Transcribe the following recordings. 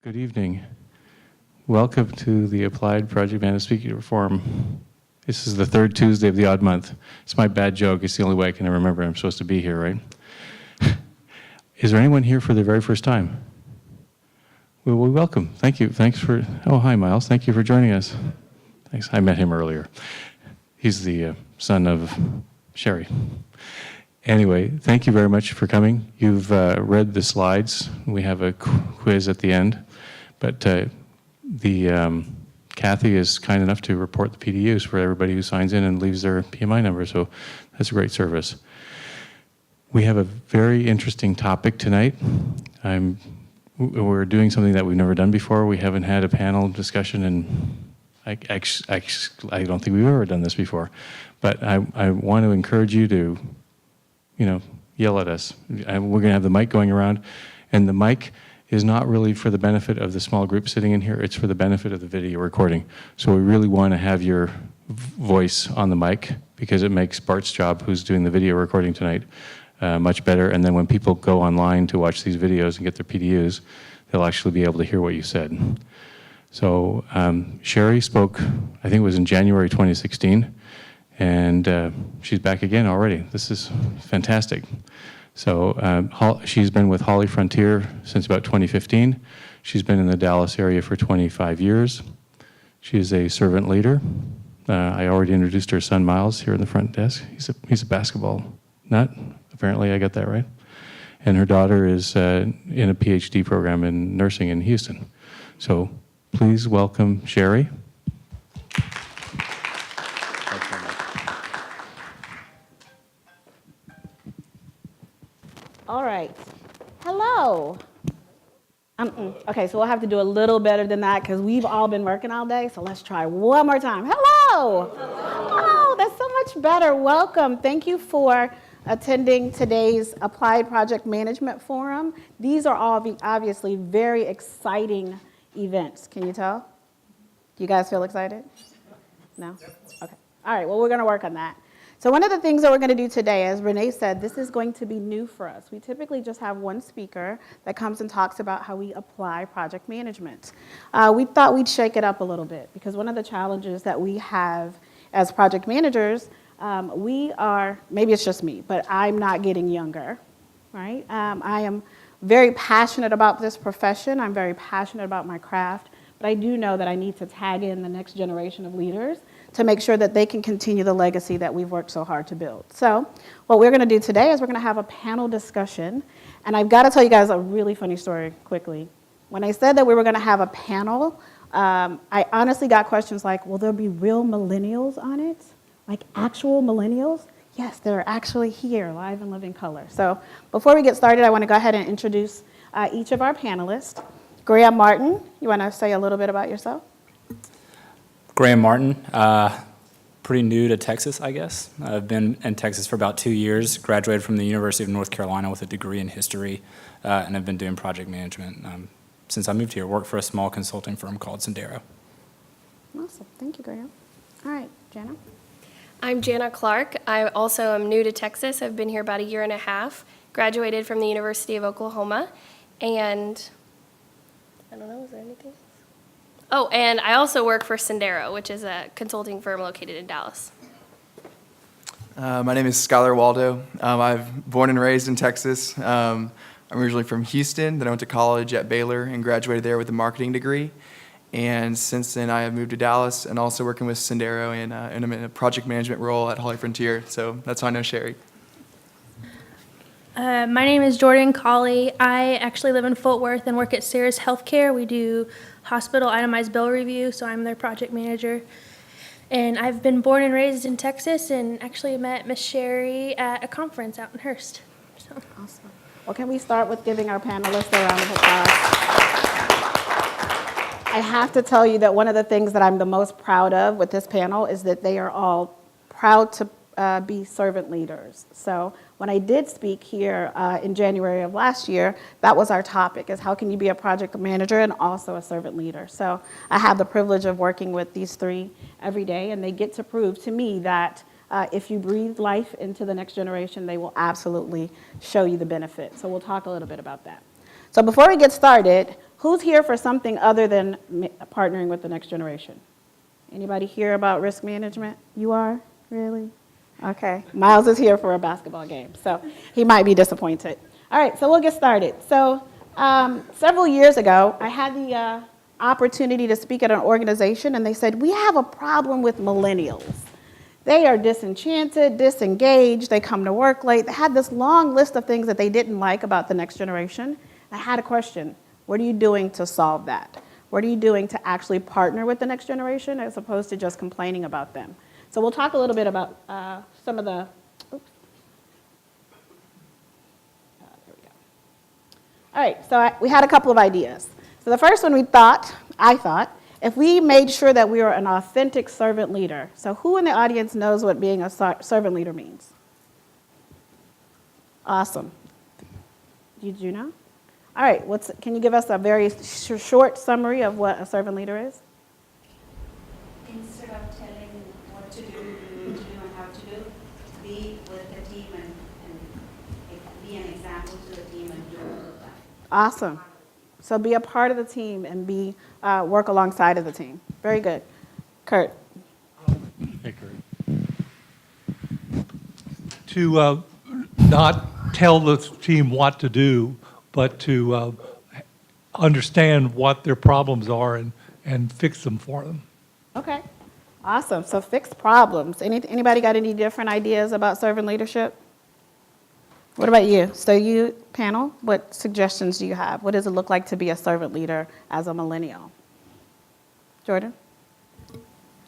Good evening. Welcome to the Applied Project Management Speaking Forum. This is the third Tuesday of the odd month. It's my bad joke. It's the only way I can remember I'm supposed to be here, right? Is there anyone here for the very first time? Well, welcome. Thank you. Thanks for, oh, hi, Miles. Thank you for joining us. Thanks. I met him earlier. He's the son of Sherry. Anyway, thank you very much for coming. You've read the slides. We have a quiz at the end. But Kathy is kind enough to report the PDUs for everybody who signs in and leaves their PMI number, so that's a great service. We have a very interesting topic tonight. We're doing something that we've never done before. We haven't had a panel discussion, and I don't think we've ever done this before. But I want to encourage you to, yell at us. We're going to have the mic going around, and the mic is not really for the benefit of the small group sitting in here, it's for the benefit of the video recording. So we really want to have your voice on the mic because it makes Bart's job, who's doing the video recording tonight, much better. And then when people go online to watch these videos and get their PDUs, they'll actually be able to hear what you said. So Sherry spoke, I think it was in January 2016, and she's back again already. This is fantastic. So she's been with Holly Frontier since about 2015. She's been in the Dallas area for 25 years. She's a servant leader. I already introduced her son, Miles, here in the front desk. He's a basketball nut. Apparently, I got that right. And her daughter is in a PhD program in nursing in Houston. So please welcome Sherry. All right. Hello. Okay, so we'll have to do a little better than that because we've all been working all day. So let's try one more time. Hello. Oh, that's so much better. Welcome. Thank you for attending today's Applied Project Management Forum. These are all obviously very exciting events. Can you tell? Do you guys feel excited? No? Okay. All right, well, we're going to work on that. So one of the things that we're going to do today, as Renee said, this is going to be new for us. We typically just have one speaker that comes and talks about how we apply project management. We thought we'd shake it up a little bit because one of the challenges that we have as project managers, we are, maybe it's just me, but I'm not getting younger, right? I am very passionate about this profession. I'm very passionate about my craft, but I do know that I need to tag in the next generation of leaders to make sure that they can continue the legacy that we've worked so hard to build. So what we're going to do today is we're going to have a panel discussion. And I've got to tell you guys a really funny story quickly. When I said that we were going to have a panel, I honestly got questions like, will there be real millennials on it? Like actual millennials? Yes, they're actually here, live and living color. So before we get started, I want to go ahead and introduce each of our panelists. Graham Martin, you want to say a little bit about yourself? Graham Martin, pretty new to Texas, I guess. I've been in Texas for about 2 years, graduated from the University of North Carolina with a degree in history, and I've been doing project management since I moved here. Worked for a small consulting firm called Sendero. Awesome. Thank you, Graham. All right, Jana. I'm Jana Clark. I also am new to Texas. I've been here about 1.5 years, graduated from the University of Oklahoma, and I don't know, is there anything? Oh, and I also work for Sendero, which is a consulting firm located in Dallas. My name is Skylar Waldo. I'm born and raised in Texas. I'm originally from Houston, then I went to college at Baylor and graduated there with a marketing degree. And since then, I have moved to Dallas and also working with Sendero, and I'm in a project management role at Holly Frontier. So that's how I know Sherry. My name is Jordan Colley. I actually live in Fort Worth and work at Xers Healthcare. We do hospital itemized bill review, so I'm their project manager. And I've been born and raised in Texas and actually met Miss Sherry at a conference out in Hurst. So. Awesome. Well, can we start with giving our panelists a round of applause? I have to tell you that one of the things that I'm the most proud of with this panel is that they are all proud to be servant leaders. So when I did speak here in January of last year, that was our topic, is how can you be a project manager and also a servant leader. So I have the privilege of working with these three every day, and they get to prove to me that if you breathe life into the next generation, they will absolutely show you the benefit. So we'll talk a little bit about that. So before we get started, Who's here for something other than partnering with the next generation? Anybody here about risk management? You are? Really? Okay. Miles is here for a basketball game, so he might be disappointed. All right, so we'll get started. So several years ago, I had the opportunity to speak at an organization, and they said, we have a problem with millennials. They are disenchanted, disengaged, they come to work late. They had this long list of things that they didn't like about the next generation. I had a question. What are you doing to solve that? What are you doing to actually partner with the next generation as opposed to just complaining about them? So we'll talk a little bit about some of the, oops. There we go. All right, so we had a couple of ideas. So the first one I thought, if we made sure that we were an authentic servant leader. So who in the audience knows what being a servant leader means? Awesome. Did you know? All right, can you give us a very short summary of what a servant leader is? Instead of telling what to do, and how to do, be with the team and be an example to the team and do all of that. Awesome. So be a part of the team and work alongside of the team. Very good. Kurt. Hey, Kurt. To not tell the team what to do, but to understand what their problems are and fix them for them. Okay. Awesome. So fix problems. Anybody got any different ideas about servant leadership? What about you? So you, panel, what suggestions do you have? What does it look like to be a servant leader as a millennial? Jordan?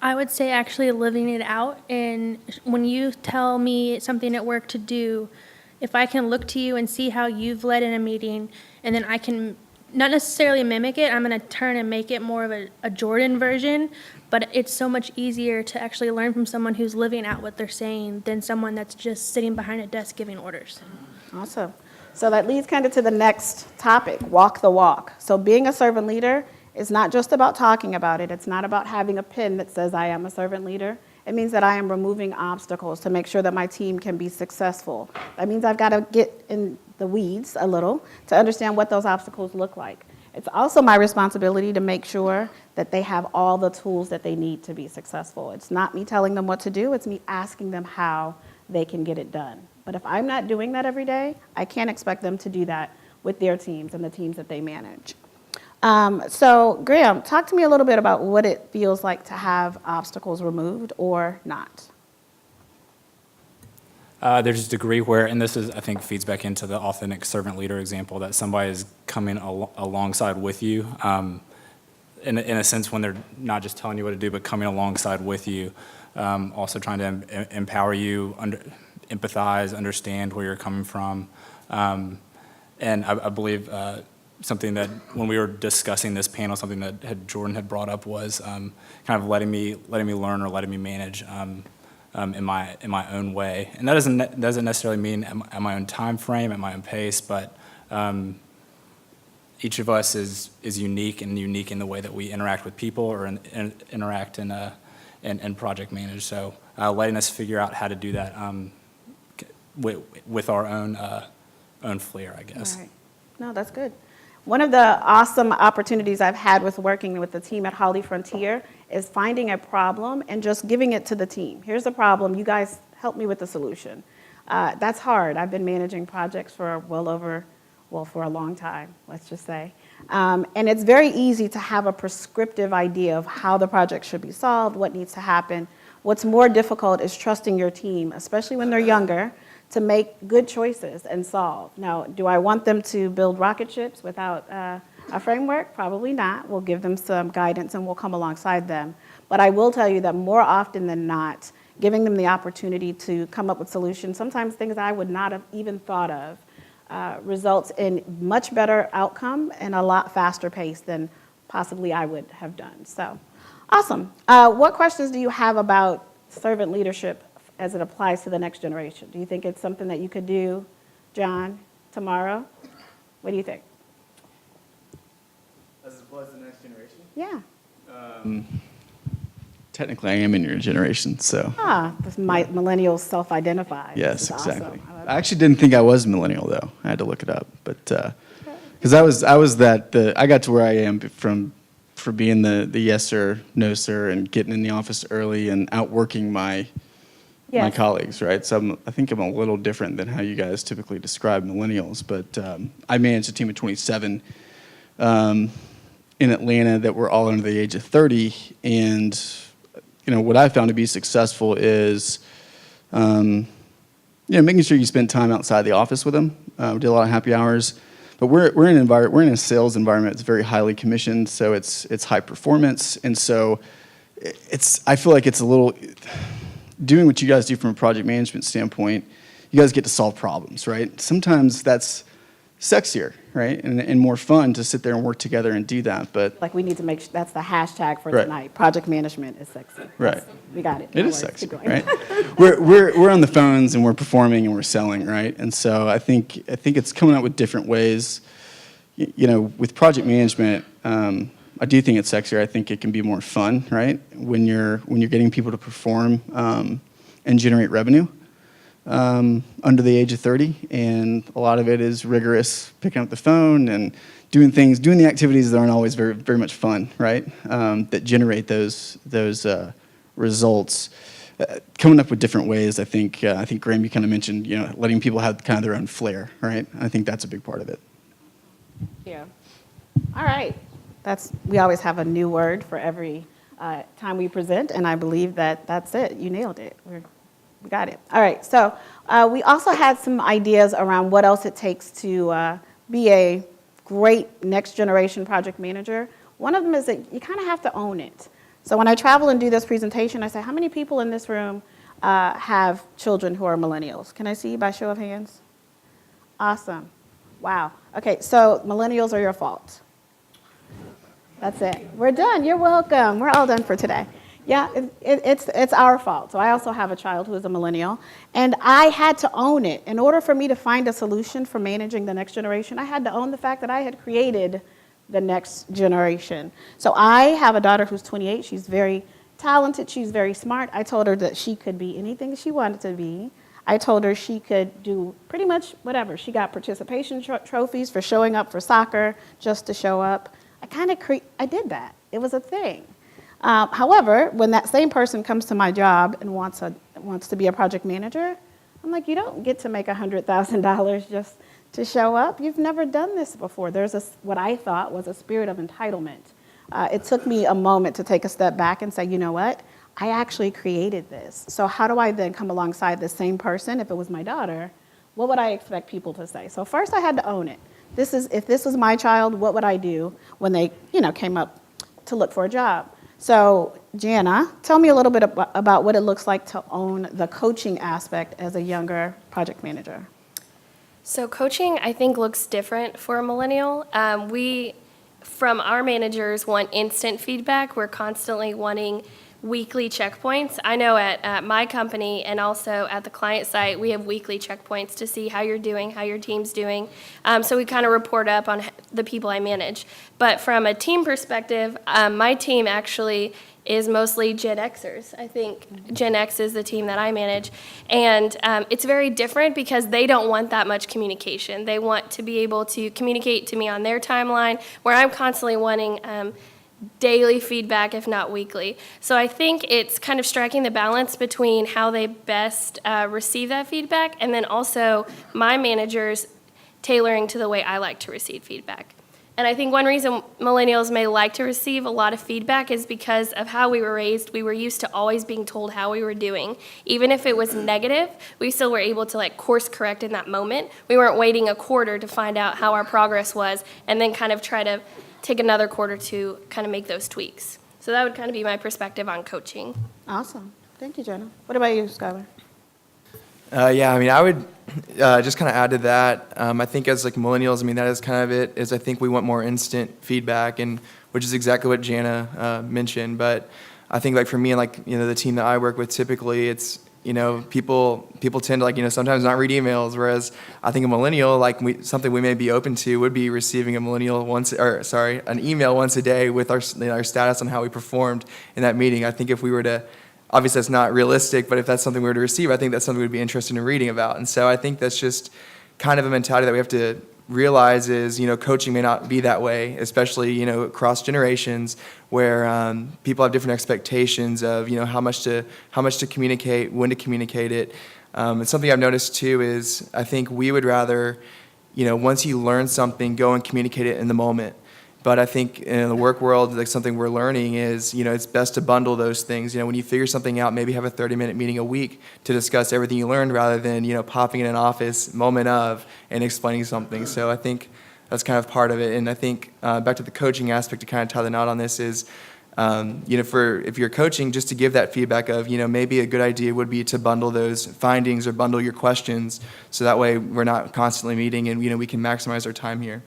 I would say actually living it out. And when you tell me something at work to do, if I can look to you and see how you've led in a meeting, and then I can not necessarily mimic it, I'm going to turn and make it more of a Jordan version, but it's so much easier to actually learn from someone who's living out what they're saying than someone that's just sitting behind a desk giving orders. Awesome. So that leads kind of to the next topic, walk the walk. So being a servant leader is not just about talking about it. It's not about having a pin that says I am a servant leader. It means that I am removing obstacles to make sure that my team can be successful. That means I've got to get in the weeds a little to understand what those obstacles look like. It's also my responsibility to make sure that they have all the tools that they need to be successful. It's not me telling them what to do, it's me asking them how they can get it done. But if I'm not doing that every day, I can't expect them to do that with their teams and the teams that they manage. So Graham, talk to me a little bit about what it feels like to have obstacles removed or not. There's a degree where, and this is, I think, feeds back into the authentic servant leader example, that somebody is coming alongside with you, in a sense when they're not just telling you what to do, but coming alongside with you, also trying to empower you, empathize, understand where you're coming from. And I believe something that when we were discussing this panel, something that Jordan had brought up was kind of letting me learn or letting me manage in my own way, and that doesn't necessarily mean at my own time frame, at my own pace, but each of us is unique and unique in the way that we interact with people or interact and project manage. So letting us figure out how to do that with our own flair, I guess. All right. No, that's good. One of the awesome opportunities I've had with working with the team at Holly Frontier is finding a problem and just giving it to the team. Here's the problem. You guys help me with the solution. That's hard. I've been managing projects for a long time, let's just say. And it's very easy to have a prescriptive idea of how the project should be solved, what needs to happen. What's more difficult is trusting your team, especially when they're younger, to make good choices and solve. Now, do I want them to build rocket ships without a framework? Probably not. We'll give them some guidance and we'll come alongside them. But I will tell you that more often than not, giving them the opportunity to come up with solutions, sometimes things I would not have even thought of, results in much better outcome and a lot faster pace than possibly I would have done. So, awesome. What questions do you have about servant leadership as it applies to the next generation? Do you think it's something that you could do, John, tomorrow? What do you think? As it applies to the next generation? Yeah. Technically, I am in your generation, so. This millennials self-identify. Yes, This is awesome. exactly. I love I actually didn't think I was millennial, though. I had to look it up. But Because I got to where I am for being the yes sir, no sir, and getting in the office early and outworking my Yes. colleagues, right? So I think I'm a little different than how you guys typically describe millennials, but I managed a team of 27 in Atlanta that were all under the age of 30, and what I found to be successful is making sure you spend time outside the office with them. We did a lot of happy hours, but we're in a sales environment that's very highly commissioned, so it's high performance, and so I feel like it's a little doing what you guys do from a project management standpoint. You guys get to solve problems, right? Sometimes that's sexier, right, and more fun to sit there and work together and do that. But Like we need to make sure that's the hashtag for Right. tonight. Project management is sexy. Right. We got it. it No is worries. sexy, Keep going. right? we're on the phones and we're performing and we're selling, right? And so I think it's coming up with different ways. With project management, I do think it's sexier. I think it can be more fun, right? When you're getting people to perform and generate revenue under the age of 30, and a lot of it is rigorous, picking up the phone and doing the activities that aren't always very, very much fun, right? That generate those results. Coming up with different ways. I think Graham, you kind of mentioned, letting people have kind of their own flair, right? I think that's a big part of it. Yeah. All right. We always have a new word for every time we present, and I believe that's it. You nailed it. We got it. All right. So we also had some ideas around what else it takes to be a great next generation project manager. One of them is that you kind of have to own it. So when I travel and do this presentation, I say, how many people in this room have children who are millennials? Can I see by show of hands? Awesome. Wow. Okay, so millennials are your fault. That's it. We're done. You're welcome. We're all done for today. Yeah, it's our fault. So I also have a child who is a millennial, and I had to own it. In order for me to find a solution for managing the next generation, I had to own the fact that I had created the next generation. So I have a daughter who's 28. She's very talented. She's very smart. I told her that she could be anything she wanted to be. I told her she could do pretty much whatever. She got participation trophies for showing up for soccer, just to show up. I did that. It was a thing. However, when that same person comes to my job and wants to be a project manager, I'm like, you don't get to make $100,000 just to show up. You've never done this before. There's what I thought was a spirit of entitlement. It took me a moment to take a step back and say, you know what? I actually created this. So how do I then come alongside the same person? If it was my daughter, what would I expect people to say? So first I had to own it. If this was my child, what would I do when they, came up to look for a job? So Jana, tell me a little bit about what it looks like to own the coaching aspect as a younger project manager. So coaching, I think, looks different for a millennial. We, from our managers, want instant feedback. We're constantly wanting weekly checkpoints. I know at my company and also at the client site, we have weekly checkpoints to see how you're doing, how your team's doing. So we kind of report up on the people I manage. But from a team perspective, my team actually is mostly Gen Xers. I think Gen X is the team that I manage. And it's very different because they don't want that much communication. They want to be able to communicate to me on their timeline, where I'm constantly wanting daily feedback, if not weekly. So I think it's kind of striking the balance between how they best receive that feedback, and then also my managers tailoring to the way I like to receive feedback. And I think one reason millennials may like to receive a lot of feedback is because of how we were raised. We were used to always being told how we were doing. Even if it was negative, we still were able to course correct in that moment. We weren't waiting a quarter to find out how our progress was and then kind of try to take another quarter to kind of make those tweaks. So that would kind of be my perspective on coaching. Awesome. Thank you, Jenna. What about you, Skylar? I would just kind of add to that. I think as millennials, that is kind of it, is I think we want more instant feedback, and which is exactly what Jana mentioned. But I think for me and the team that I work with, typically it's, people tend to sometimes not read emails, whereas I think a millennial, something we may be open to would be receiving an email once a day with our status on how we performed in that meeting. I think if we were to, obviously that's not realistic, but if that's something we were to receive, I think that's something we'd be interested in reading about. And so I think that's just kind of a mentality that we have to realize is, coaching may not be that way, especially, across generations where people have different expectations of, how much to communicate, when to communicate it. And something I've noticed too is I think we would rather, once you learn something, go and communicate it in the moment. But I think in the work world, like something we're learning is, it's best to bundle those things. When you figure something out, maybe have a 30-minute meeting a week to discuss everything you learned rather than, popping in an office moment of and explaining something. So I think that's kind of part of it. And I think back to the coaching aspect to kind of tie the knot on this is, if you're coaching, just to give that feedback of, maybe a good idea would be to bundle those findings or bundle your questions so that way we're not constantly meeting and, we can maximize our time here.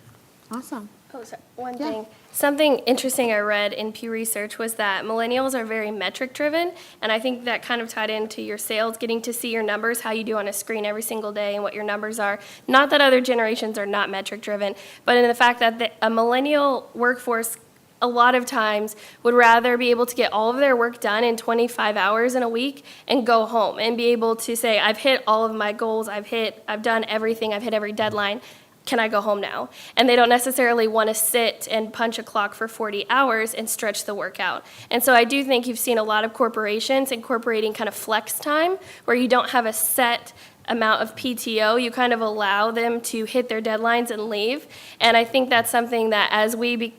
Awesome. Oh, sorry. One Yeah. thing. Something interesting I read in Pew Research was that millennials are very metric driven, and I think that kind of tied into your sales, getting to see your numbers, how you do on a screen every single day and what your numbers are. Not that other generations are not metric driven, but in the fact that a millennial workforce a lot of times would rather be able to get all of their work done in 25 hours in a week and go home and be able to say, I've hit all of my goals, I've done everything, I've hit every deadline. Can I go home now? And they don't necessarily want to sit and punch a clock for 40 hours and stretch the work out. And so I do think you've seen a lot of corporations incorporating kind of flex time where you don't have a set amount of PTO. You kind of allow them to hit their deadlines and leave. And I think that's something that as we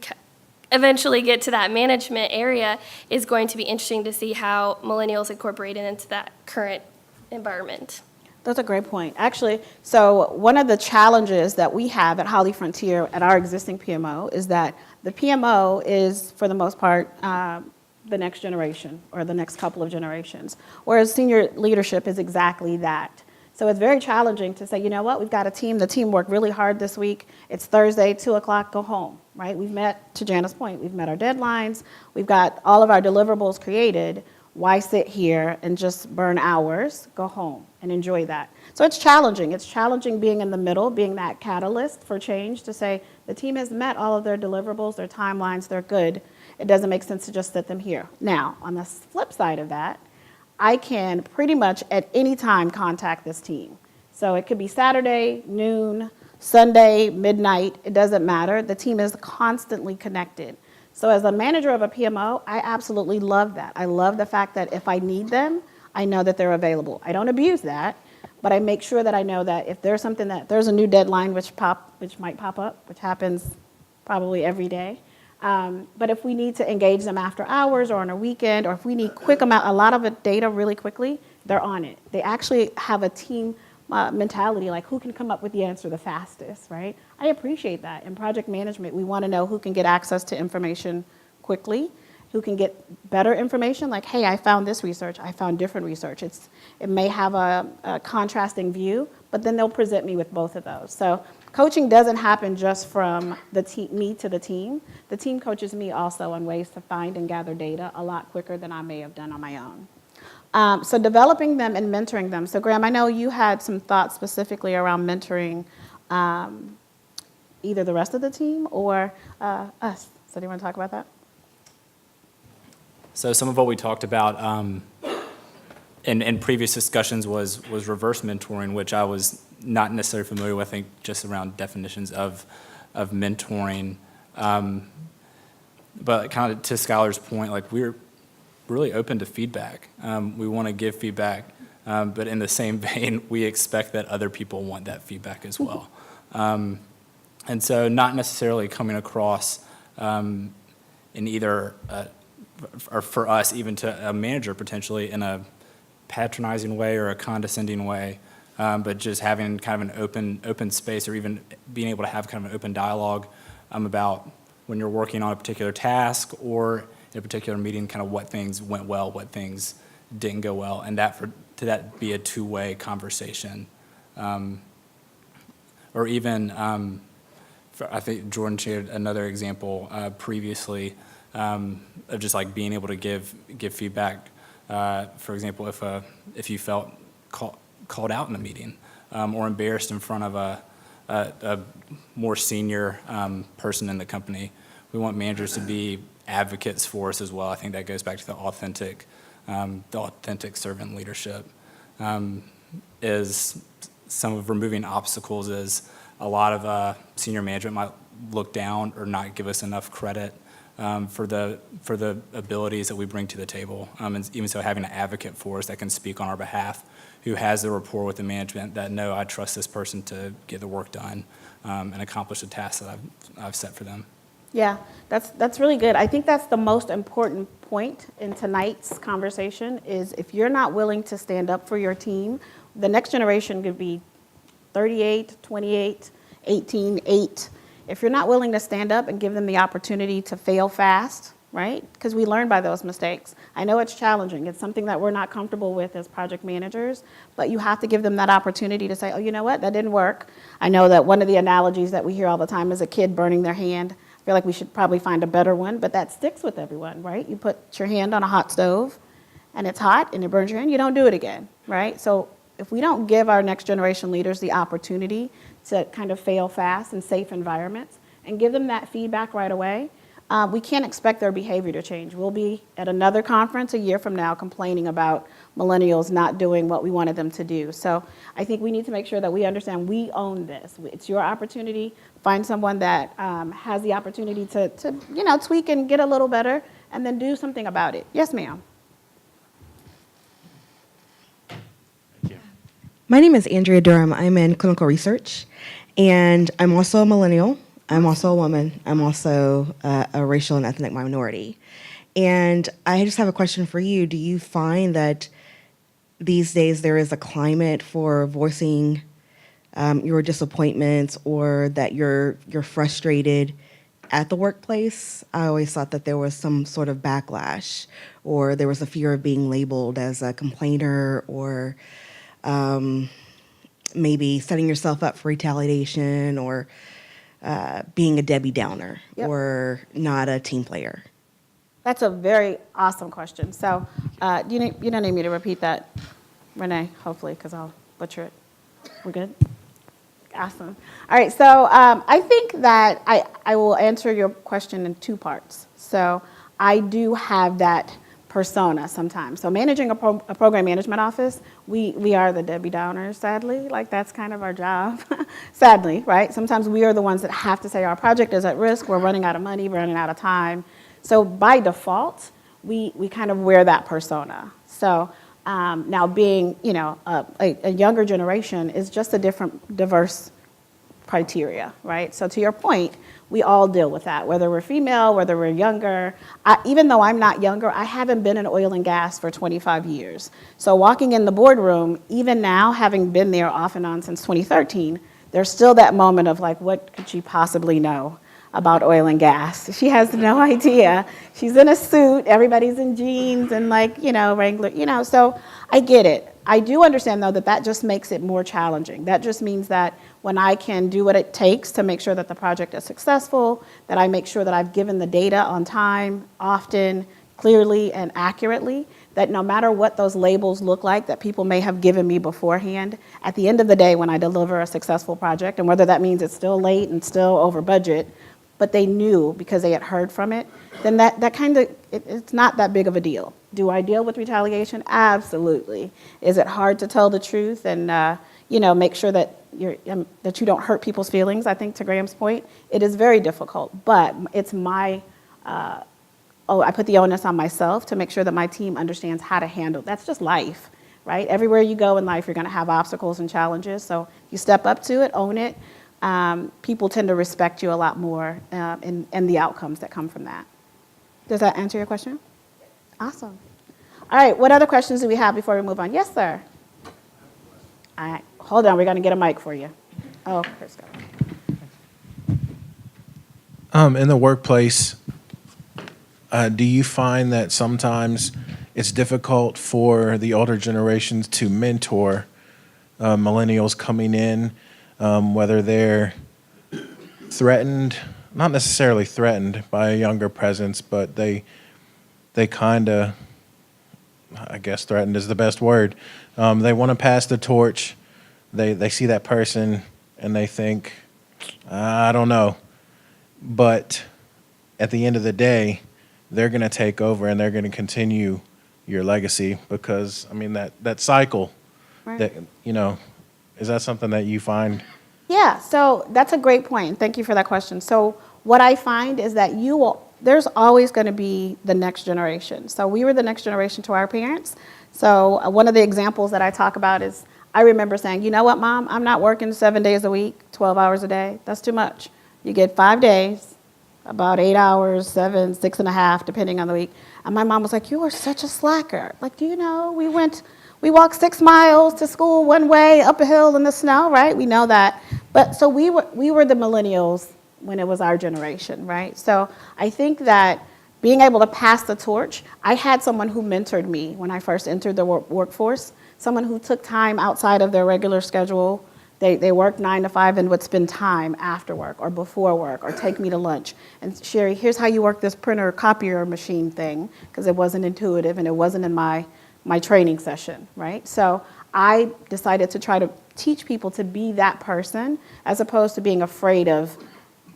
eventually get to that management area is going to be interesting to see how millennials incorporate it into that current environment. That's a great point. Actually, so one of the challenges that we have at Holly Frontier at our existing PMO is that the PMO is, for the most part, the next generation or the next couple of generations, whereas senior leadership is exactly that. So it's very challenging to say, you know what, we've got a team. The team worked really hard this week. It's Thursday, 2 o'clock, go home, right? We've met, to Jana's point, we've met our deadlines. We've got all of our deliverables created. Why sit here and just burn hours? Go home and enjoy that. So it's challenging. It's challenging being in the middle, being that catalyst for change to say the team has met all of their deliverables, their timelines, they're good. It doesn't make sense to just sit them here. Now, on the flip side of that, I can pretty much at any time contact this team. So it could be Saturday, noon, Sunday, midnight, it doesn't matter. The team is constantly connected. So as a manager of a PMO, I absolutely love that. I love the fact that if I need them, I know that they're available. I don't abuse that, but I make sure that I know that if there's something there's a new deadline which might pop up, which happens probably every day. But if we need to engage them after hours or on a weekend, or if we need a lot of data really quickly, they're on it. They actually have a team mentality, like who can come up with the answer the fastest, right? I appreciate that. In project management, we want to know who can get access to information quickly, who can get better information, like, hey, I found this research, I found different research. It may have a contrasting view, but then they'll present me with both of those. So coaching doesn't happen just from me to the team. The team coaches me also on ways to find and gather data a lot quicker than I may have done on my own. So developing them and mentoring them. So Graham, I know you had some thoughts specifically around mentoring either the rest of the team or us. So do you want to talk about that? So some of what we talked about in previous discussions was reverse mentoring, which I was not necessarily familiar with, I think just around definitions of mentoring. But kind of to Skylar's point, like we're really open to feedback. We want to give feedback, but in the same vein, we expect that other people want that feedback as well. And so not necessarily coming across in either, or for us, even to a manager potentially in a patronizing way or a condescending way, but just having kind of an open space, or even being able to have kind of an open dialogue about when you're working on a particular task or in a particular meeting, kind of what things went well, what things didn't go well, and that be a two-way conversation. Or even, I think Jordan shared another example previously of just like being able to give feedback. For example, if you felt called out in a meeting or embarrassed in front of a more senior person in the company, we want managers to be advocates for us as well. I think that goes back to the authentic servant leadership. Is some of removing obstacles is a lot of senior management might look down or not give us enough credit for the abilities that we bring to the table. And even so, having an advocate for us that can speak on our behalf, who has the rapport with the management that, no, I trust this person to get the work done and accomplish the tasks that I've set for them. Yeah, that's really good. I think that's the most important point in tonight's conversation is if you're not willing to stand up for your team, the next generation could be 38, 28, 18, 8. If you're not willing to stand up and give them the opportunity to fail fast, right? Because we learn by those mistakes. I know it's challenging. It's something that we're not comfortable with as project managers, but you have to give them that opportunity to say, oh, you know what, that didn't work. I know that one of the analogies that we hear all the time is a kid burning their hand. I feel like we should probably find a better one, but that sticks with everyone, right? You put your hand on a hot stove and it's hot and it burns your hand, you don't do it again, right? So if we don't give our next generation leaders the opportunity to kind of fail fast in safe environments and give them that feedback right away, we can't expect their behavior to change. We'll be at another conference a year from now complaining about millennials not doing what we wanted them to do. So I think we need to make sure that we understand we own this. It's your opportunity. Find someone that has the opportunity to tweak and get a little better and then do something about it. Yes, ma'am. Thank you. My name is Andrea Durham. I'm in clinical research, and I'm also a millennial. I'm also a woman. I'm also a racial and ethnic minority. And I just have a question for you. Do you find that these days there is a climate for voicing your disappointments or that you're frustrated at the workplace? I always thought that there was some sort of backlash or there was a fear of being labeled as a complainer or maybe setting yourself up for retaliation or being a Debbie Downer or not a team player. That's a very awesome question. So you don't need me to repeat that, Renee, hopefully, because I'll butcher it. We're good? Awesome. All right, so I think that I will answer your question in two parts. So I do have that persona sometimes. So managing a program management office, we are the Debbie Downers, sadly. Like, that's kind of our job, sadly, right? Sometimes we are the ones that have to say our project is at risk, we're running out of money, we're running out of time. So by default, we kind of wear that persona. So now being, a younger generation is just a different, diverse criteria, right? So to your point, we all deal with that, whether we're female, whether we're younger. Even though I'm not younger, I haven't been in oil and gas for 25 years. So walking in the boardroom, even now, having been there off and on since 2013, there's still that moment of like, what could she possibly know about oil and gas? She has no idea. She's in a suit, everybody's in jeans and Wrangler, so I get it. I do understand, though, that just makes it more challenging. That just means that when I can do what it takes to make sure that the project is successful, that I make sure that I've given the data on time, often, clearly, and accurately, that no matter what those labels look like that people may have given me beforehand, at the end of the day when I deliver a successful project, and whether that means it's still late and still over budget, but they knew because they had heard from it, then that kind of, it's not that big of a deal. Do I deal with retaliation? Absolutely. Is it hard to tell the truth and make sure that you don't hurt people's feelings? I think to Graham's point, it is very difficult, but it's I put the onus on myself to make sure that my team understands how to handle. That's just life, right? Everywhere you go in life, you're going to have obstacles and challenges. So you step up to it, own it. People tend to respect you a lot more and the outcomes that come from that. Does that answer your question? Awesome. All right, what other questions do we have before we move on? Yes, sir. All right, hold on, we're going to get a mic for you. Oh, here's go. In the workplace, do you find that sometimes it's difficult for the older generations to mentor millennials coming in, whether they're threatened, not necessarily threatened by a younger presence, but they kind of, I guess threatened is the best word. They want to pass the torch. They see that person and they think, I don't know. But at the end of the day, they're going to take over and they're going to continue your legacy because, that cycle, Right. that, is that something that you find? Yeah, so that's a great point. Thank you for that question. So what I find is that there's always going to be the next generation. So we were the next generation to our parents. So one of the examples that I talk about is I remember saying, you know what, Mom, I'm not working 7 days a week, 12 hours a day. That's too much. You get 5 days, about 8 hours, 7, 6.5, depending on the week. And my mom was like, you are such a slacker. Like, do you know, we walked 6 miles to school one way up a hill in the snow, right? We know that. But so we were the millennials when it was our generation, right? So I think that being able to pass the torch, I had someone who mentored me when I first entered the workforce, someone who took time outside of their regular schedule. They worked 9 to 5 and would spend time after work or before work or take me to lunch. And Sherry, here's how you work this printer copier machine thing, because it wasn't intuitive and it wasn't in my training session, right? So I decided to try to teach people to be that person as opposed to being afraid of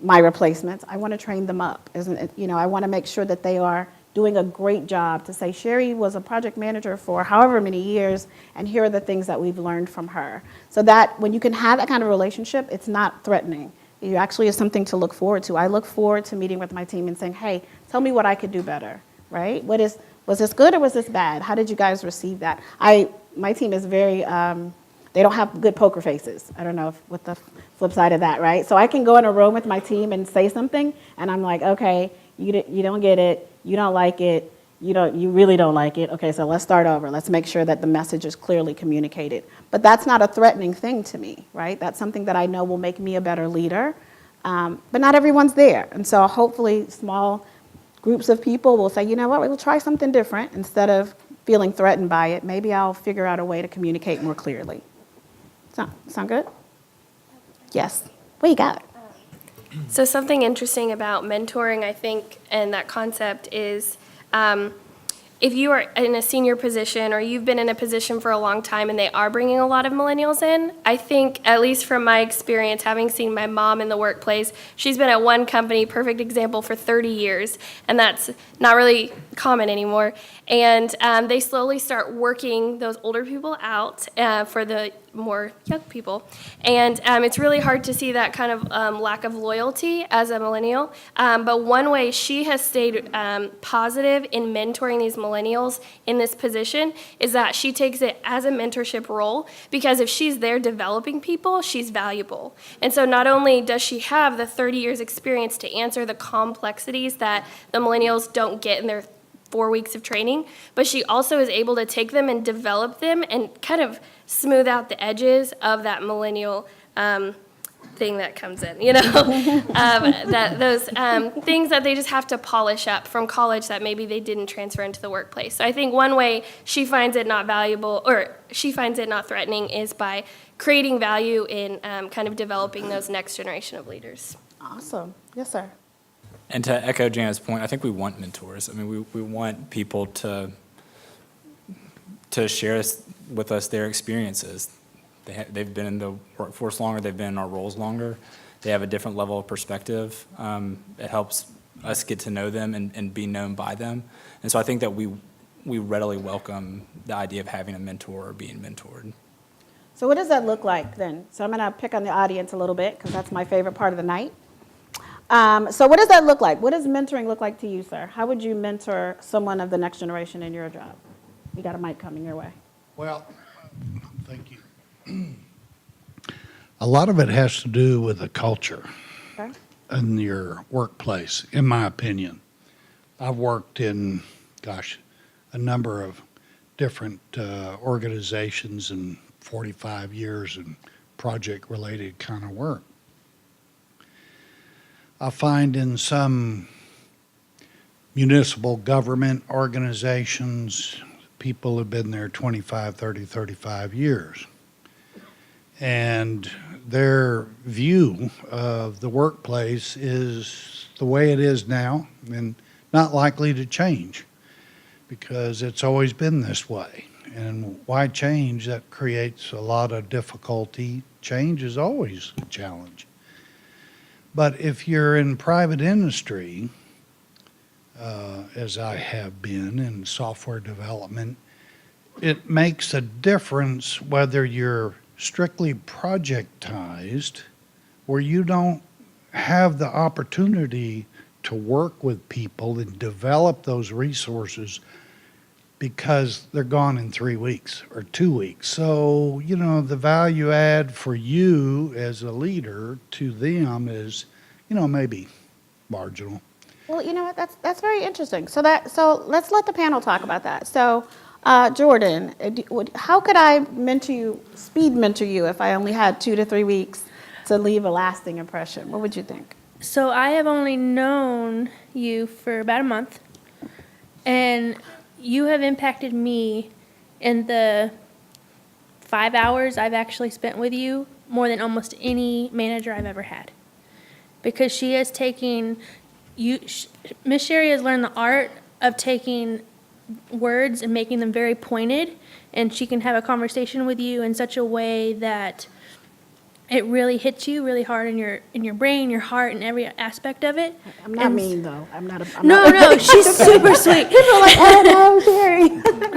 my replacements. I want to train them up. I want to make sure that they are doing a great job to say, Sherry was a project manager for however many years, and here are the things that we've learned from her. So that when you can have that kind of relationship, it's not threatening. It actually is something to look forward to. I look forward to meeting with my team and saying, hey, tell me what I could do better, right? Was this good or was this bad? How did you guys receive that? My team is very, they don't have good poker faces. I don't know what the flip side of that, right? So I can go in a room with my team and say something, and I'm like, okay, you don't get it, you don't like it, you really don't like it. Okay, so let's start over. Let's make sure that the message is clearly communicated. But that's not a threatening thing to me, right? That's something that I know will make me a better leader. But not everyone's there. And so hopefully small groups of people will say, you know what, we'll try something different. Instead of feeling threatened by it, maybe I'll figure out a way to communicate more clearly. Sound good? Yes. What you got? So something interesting about mentoring, I think, and that concept is if you are in a senior position or you've been in a position for a long time and they are bringing a lot of millennials in, I think, at least from my experience, having seen my mom in the workplace, she's been at one company, perfect example, for 30 years, and that's not really common anymore. And they slowly start working those older people out for the more young people. And it's really hard to see that kind of lack of loyalty as a millennial. But one way she has stayed positive in mentoring these millennials in this position is that she takes it as a mentorship role, because if she's there developing people, she's valuable. And so not only does she have the 30 years experience to answer the complexities that the millennials don't get in their 4 weeks of training, but she also is able to take them and develop them and kind of smooth out the edges of that millennial thing that comes in, that those things that they just have to polish up from college that maybe they didn't transfer into the workplace. So I think one way she finds it not valuable, or she finds it not threatening, is by creating value in kind of developing those next generation of leaders. Awesome. Yes, sir. And to echo Jana's point, I think we want mentors. I mean, we want people to share with us their experiences. They've been in the workforce longer. They've been in our roles longer. They have a different level of perspective. It helps us get to know them and be known by them. And so I think that we readily welcome the idea of having a mentor or being mentored. So what does that look like then? So I'm going to pick on the audience a little bit because that's my favorite part of the night. So what does that look like? What does mentoring look like to you, sir? How would you mentor someone of the next generation in your job? You got a mic coming your way. Well, thank you. A lot of it has to do with the culture Okay. in your workplace, in my opinion. I've worked in, a number of different organizations in 45 years in project-related kind of work. I find in some municipal government organizations, people have been there 25, 30, 35 years. And their view of the workplace is the way it is now and not likely to change because it's always been this way. And why change? That creates a lot of difficulty. Change is always a challenge. But if you're in private industry, as I have been in software development, it makes a difference whether you're strictly projectized where you don't have the opportunity to work with people and develop those resources because they're gone in 3 weeks or 2 weeks. So, the value add for you as a leader to them is, maybe marginal. Well, you know what? That's very interesting. So let's let the panel talk about that. So, Jordan, how could I speed mentor you if I only had 2 to 3 weeks to leave a lasting impression? What would you think? So I have only known you for about a month, and you have impacted me in the 5 hours I've actually spent with you more than almost any manager I've ever had. Because she has taken, Miss Sherry has learned the art of taking words and making them very pointed, and she can have a conversation with you in such a way that it really hits you really hard in your brain, your heart, and every aspect of it. I'm not mean though. I'm not. No, she's super sweet. People are like, oh no, Sherry.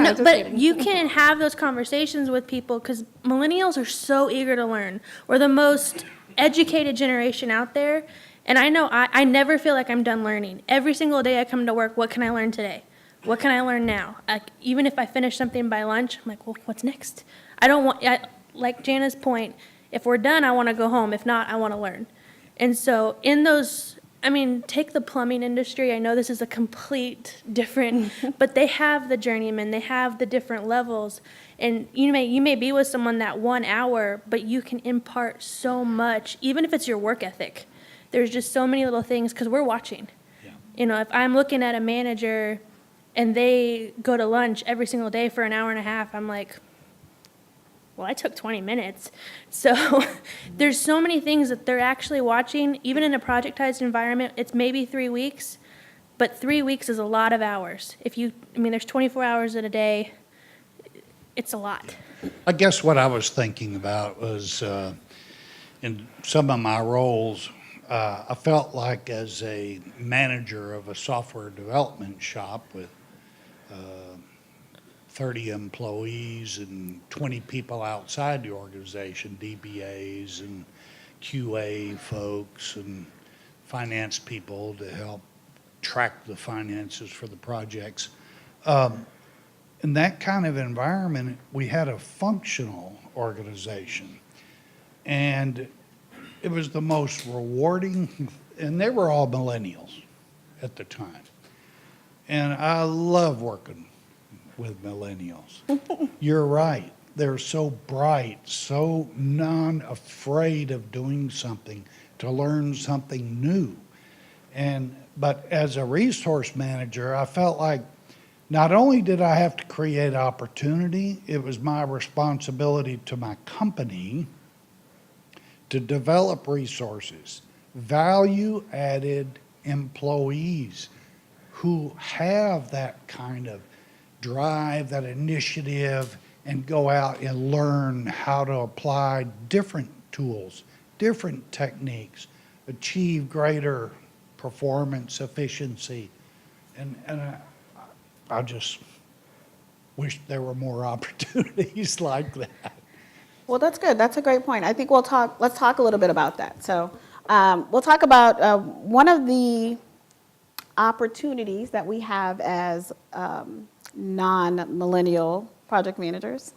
No, but you can have those conversations with people because millennials are so eager to learn. We're the most educated generation out there, and I know I never feel like I'm done learning. Every single day I come to work, what can I learn today? What can I learn now? Even if I finish something by lunch, I'm like, well, what's next? Like Jana's point, if we're done, I want to go home. If not, I want to learn. And so take the plumbing industry. I know this is a complete different, but they have the journeyman. They have the different levels. And you may be with someone that 1 hour, but you can impart so much, even if it's your work ethic. There's just so many little things because we're watching. Yeah. If I'm looking at a manager and they go to lunch every single day for an hour and a half, I'm like, well, I took 20 minutes. So there's so many things that they're actually watching. Even in a projectized environment, it's maybe 3 weeks, but 3 weeks is a lot of hours. There's 24 hours in a day. It's a lot. I guess what I was thinking about was in some of my roles, I felt like as a manager of a software development shop with 30 employees and 20 people outside the organization, DBAs and QA folks and finance people to help track the finances for the projects. In that kind of environment, we had a functional organization. And it was the most rewarding, and they were all millennials at the time. And I love working with millennials. You're right. They're so bright, so non-afraid of doing something, to learn something new. But as a resource manager, I felt like not only did I have to create opportunity, it was my responsibility to my company to develop resources, value-added employees who have that kind of drive, that initiative, and go out and learn how to apply different tools, different techniques, achieve greater performance, efficiency. And I just wish there were more opportunities like that. Well, that's good. That's a great point. I think let's talk a little bit about that. So we'll talk about one of the opportunities that we have as non-millennial project managers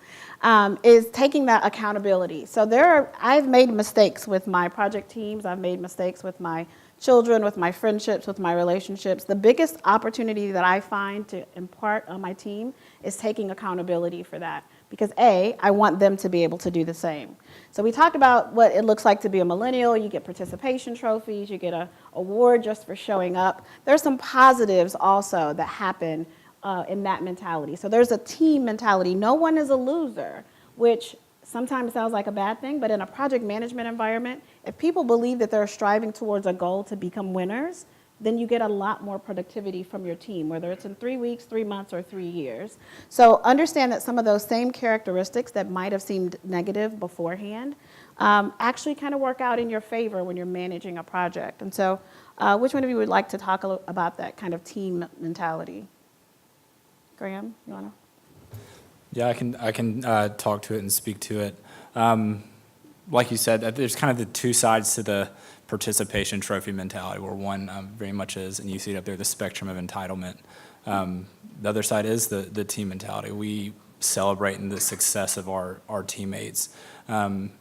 is taking that accountability. So I've made mistakes with my project teams. I've made mistakes with my children, with my friendships, with my relationships. The biggest opportunity that I find to impart on my team is taking accountability for that. Because I want them to be able to do the same. So we talked about what it looks like to be a millennial. You get participation trophies, you get an award just for showing up. There's some positives also that happen in that mentality. So there's a team mentality. No one is a loser, which sometimes sounds like a bad thing, but in a project management environment, if people believe that they're striving towards a goal to become winners, then you get a lot more productivity from your team, whether it's in 3 weeks, 3 months, or 3 years. So understand that some of those same characteristics that might have seemed negative beforehand actually kind of work out in your favor when you're managing a project. And so which one of you would like to talk about that kind of team mentality? Graham, you want to? Yeah, I can talk to it and speak to it. like you said, that there's kind of the two sides to the participation trophy mentality, where one very much is, and you see it up there, the spectrum of entitlement. The other side is the team mentality. We celebrate in the success of our teammates. And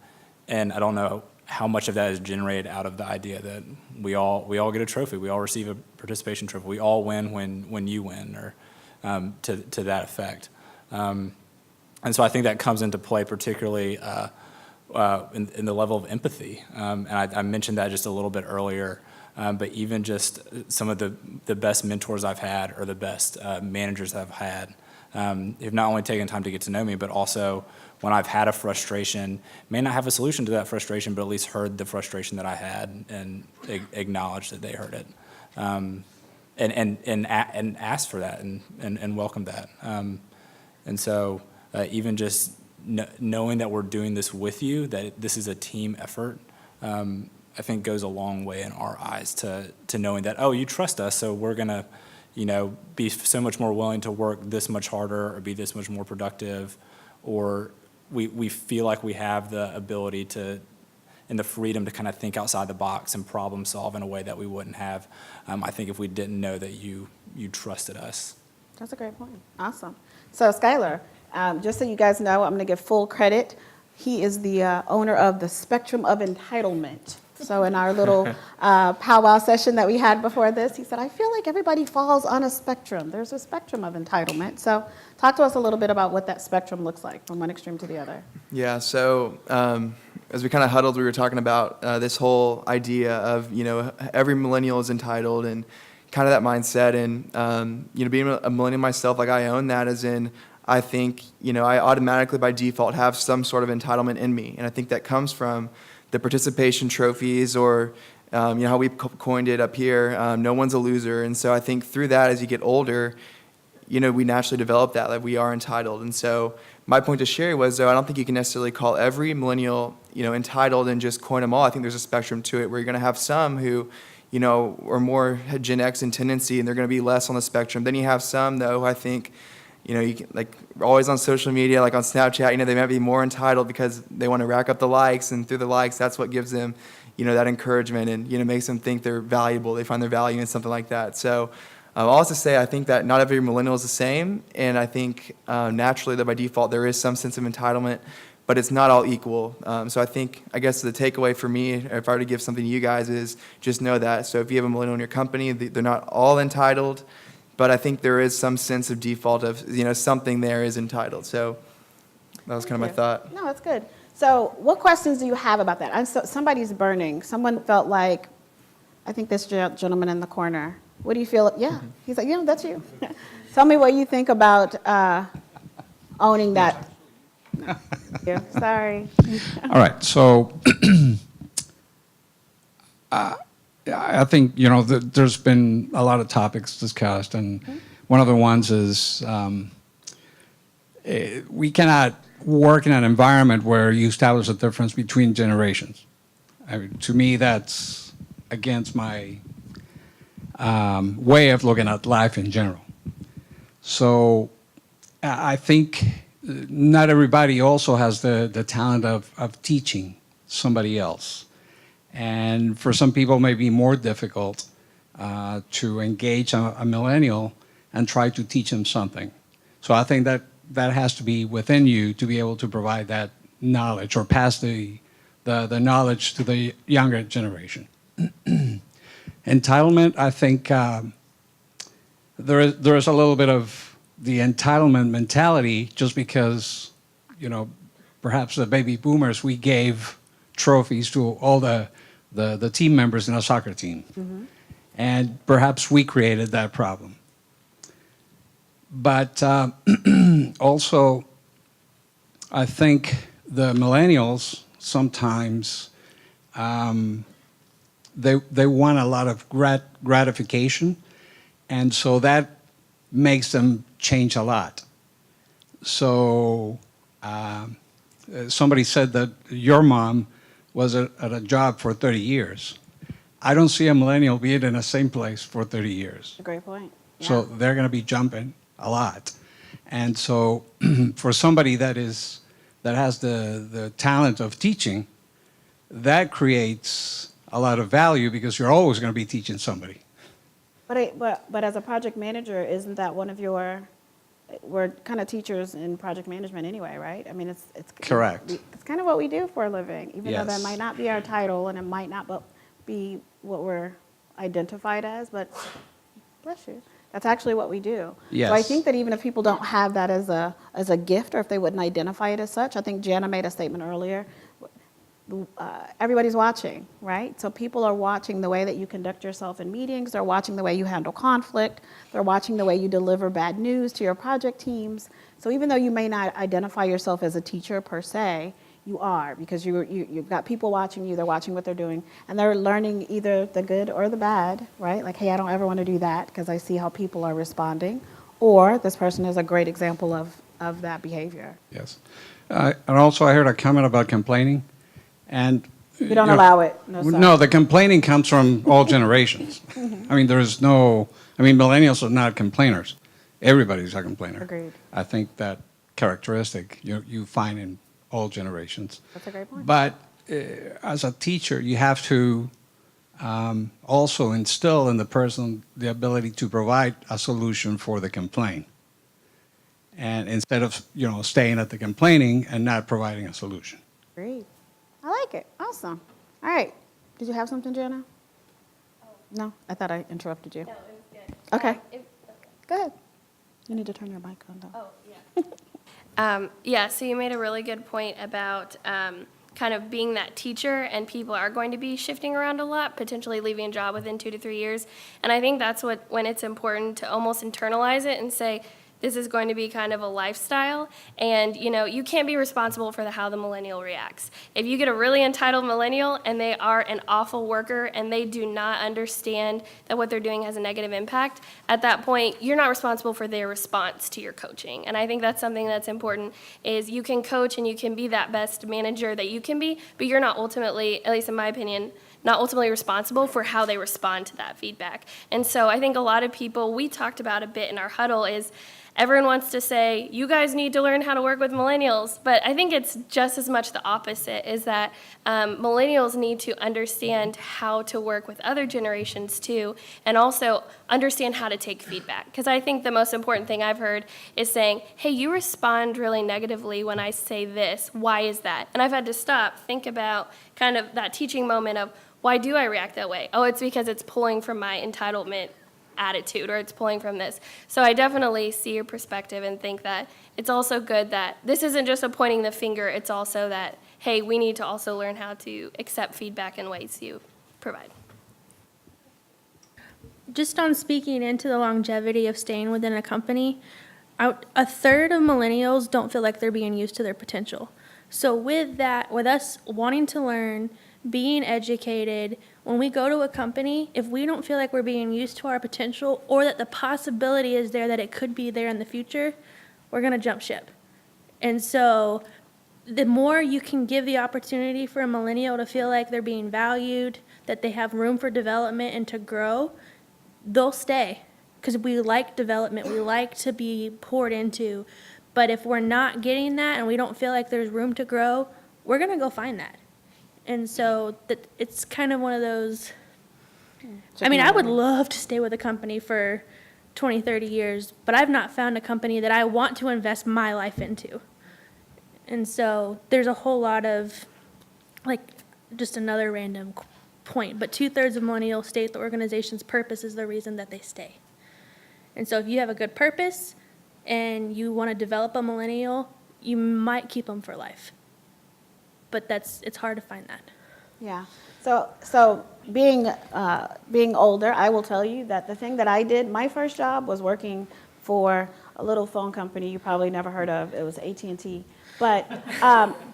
I don't know how much of that is generated out of the idea that we all get a trophy. We all receive a participation trophy. We all win when you win, or to that effect. And so I think that comes into play particularly in the level of empathy. And I mentioned that just a little bit earlier. But even just some of the best mentors I've had, or the best managers I've had, have not only taken time to get to know me, but also when I've had a frustration, may not have a solution to that frustration, but at least heard the frustration that I had and acknowledged that they heard it, and asked for that and welcomed that. And so even just knowing that we're doing this with you, that this is a team effort, I think goes a long way in our eyes to knowing that, oh, you trust us, so we're gonna, be so much more willing to work this much harder, or be this much more productive, or we feel like we have the ability to, and the freedom to kind of think outside the box and problem solve in a way that we wouldn't have, I think, if we didn't know that you trusted us. That's a great point. Awesome. So Skylar, just so you guys know, I'm going to give full credit. He is the owner of the Spectrum of Entitlement. So in our little powwow session that we had before this, he said, I feel like everybody falls on a spectrum. There's a spectrum of entitlement. So talk to us a little bit about what that spectrum looks like from one extreme to the other. Yeah, so as we kind of huddled, we were talking about this whole idea of, every millennial is entitled, and kind of that mindset. And, being a millennial myself, like, I own that, as in, I think, I automatically by default have some sort of entitlement in me. And I think that comes from the participation trophies, or how we coined it up here, no one's a loser. And so I think through that, as you get older, we naturally develop that, like, we are entitled. And so my point to share was, though, I don't think you can necessarily call every millennial, entitled and just coin them all. I think there's a spectrum to it, where you're going to have some who, are more Gen X in tendency, and they're going to be less on the spectrum. Then you have some, though, who I think, you can, like, always on social media, like on Snapchat, they might be more entitled because they want to rack up the likes, and through the likes, that's what gives them, that encouragement, and, makes them think they're valuable. They find their value in something like that. So I'll also say, I think that not every millennial is the same, and I think naturally that by default there is some sense of entitlement, but it's not all equal. So I guess the takeaway for me, if I were to give something to you guys, is just know that. So if you have a millennial in your company, they're not all entitled, but I think there is some sense of default of, something there is entitled. So that was kind of my thought. No, that's good. So what questions do you have about that? Somebody's burning. Someone felt like, I think this gentleman in the corner. What do you feel? Yeah, he's like, yeah, that's you. Tell me what you think about owning that. No. Yeah, sorry. All right, so I think, there's been a lot of topics discussed, and one of the ones is we cannot work in an environment where you establish a difference between generations. I mean, to me, that's against my way of looking at life in general. So I think not everybody also has the talent of teaching somebody else. And for some people, it may be more difficult to engage a millennial and try to teach them something. So I think that has to be within you to be able to provide that knowledge, or pass the knowledge to the younger generation. Entitlement, I think there is a little bit of the entitlement mentality, just because, perhaps the baby boomers, we gave trophies to all the team members in a soccer team. Mm-hmm. And perhaps we created that problem. But also, I think the millennials sometimes, they want a lot of gratification, and so that makes them change a lot. So somebody said that your mom was at a job for 30 years. I don't see a millennial being in the same place for 30 years. A great point. Yeah. So they're going to be jumping a lot. And so for somebody that has the talent of teaching, that creates a lot of value because you're always going to be teaching somebody. But as a project manager, isn't that one of your, we're kind of teachers in project management anyway, right? I mean, it's Correct. It's kind of what we do for a living, even though that Yes. might not be our title and it might not be what we're identified as, but bless you. That's actually what we do. Yes. So I think that even if people don't have that as a gift, or if they wouldn't identify it as such, I think Jana made a statement earlier. Everybody's watching, right? So people are watching the way that you conduct yourself in meetings. They're watching the way you handle conflict. They're watching the way you deliver bad news to your project teams. So even though you may not identify yourself as a teacher per se, you are, because you've got people watching you. They're watching what they're doing, and they're learning either the good or the bad, right? Like, hey, I don't ever want to do that because I see how people are responding, or this person is a great example of that behavior. Yes. And also, I heard a comment about complaining, and We don't allow it. No, sir. No, the complaining comes from all generations. I mean, millennials are not complainers. Everybody's a complainer. Agreed. I think that characteristic you find in all generations. That's a great point. But as a teacher, you have to also instill in the person the ability to provide a solution for the complaint. And instead of, staying at the complaining and not providing a solution. Great. I like it. Awesome. All right. Did you have something, Jana? No? I thought I interrupted you. No, it was good. Okay. Go ahead. You need to turn your mic on, though. Oh, yeah. Yeah, so you made a really good point about kind of being that teacher, and people are going to be shifting around a lot, potentially leaving a job within 2 to 3 years. And I think that's when it's important to almost internalize it and say, this is going to be kind of a lifestyle, and you can't be responsible for how the millennial reacts. If you get a really entitled millennial and they are an awful worker and they do not understand that what they're doing has a negative impact, at that point, you're not responsible for their response to your coaching. And I think that's something that's important, is you can coach and you can be that best manager that you can be, but you're not ultimately, at least in my opinion, not ultimately responsible for how they respond to that feedback. And so I think a lot of people, we talked about a bit in our huddle, is everyone wants to say, you guys need to learn how to work with millennials. But I think it's just as much the opposite, is that millennials need to understand how to work with other generations too, and also understand how to take feedback. Because I think the most important thing I've heard is saying, hey, you respond really negatively when I say this. Why is that? And I've had to stop, think about kind of that teaching moment of, why do I react that way? Oh, it's because it's pulling from my entitlement attitude, or it's pulling from this. So I definitely see your perspective and think that it's also good that this isn't just a pointing the finger, it's also that, hey, we need to also learn how to accept feedback in ways you provide. Just on speaking into the longevity of staying within a company, a third of millennials don't feel like they're being used to their potential. So with that, with us wanting to learn, being educated, when we go to a company, if we don't feel like we're being used to our potential, or that the possibility is there that it could be there in the future, we're going to jump ship. And so the more you can give the opportunity for a millennial to feel like they're being valued, that they have room for development and to grow, they'll stay. Because we like development, we like to be poured into. But if we're not getting that and we don't feel like there's room to grow, we're going to go find that. And so it's kind of one of those, I would love to stay with a company for 20, 30 years, but I've not found a company that I want to invest my life into. And so there's a whole lot of, just another random point, but 2/3 of millennials state the organization's purpose is the reason that they stay. And so if you have a good purpose and you want to develop a millennial, you might keep them for life. But it's hard to find that. Yeah. So being older, I will tell you that the thing that I did, my first job was working for a little phone company you probably never heard of. It was AT&T. But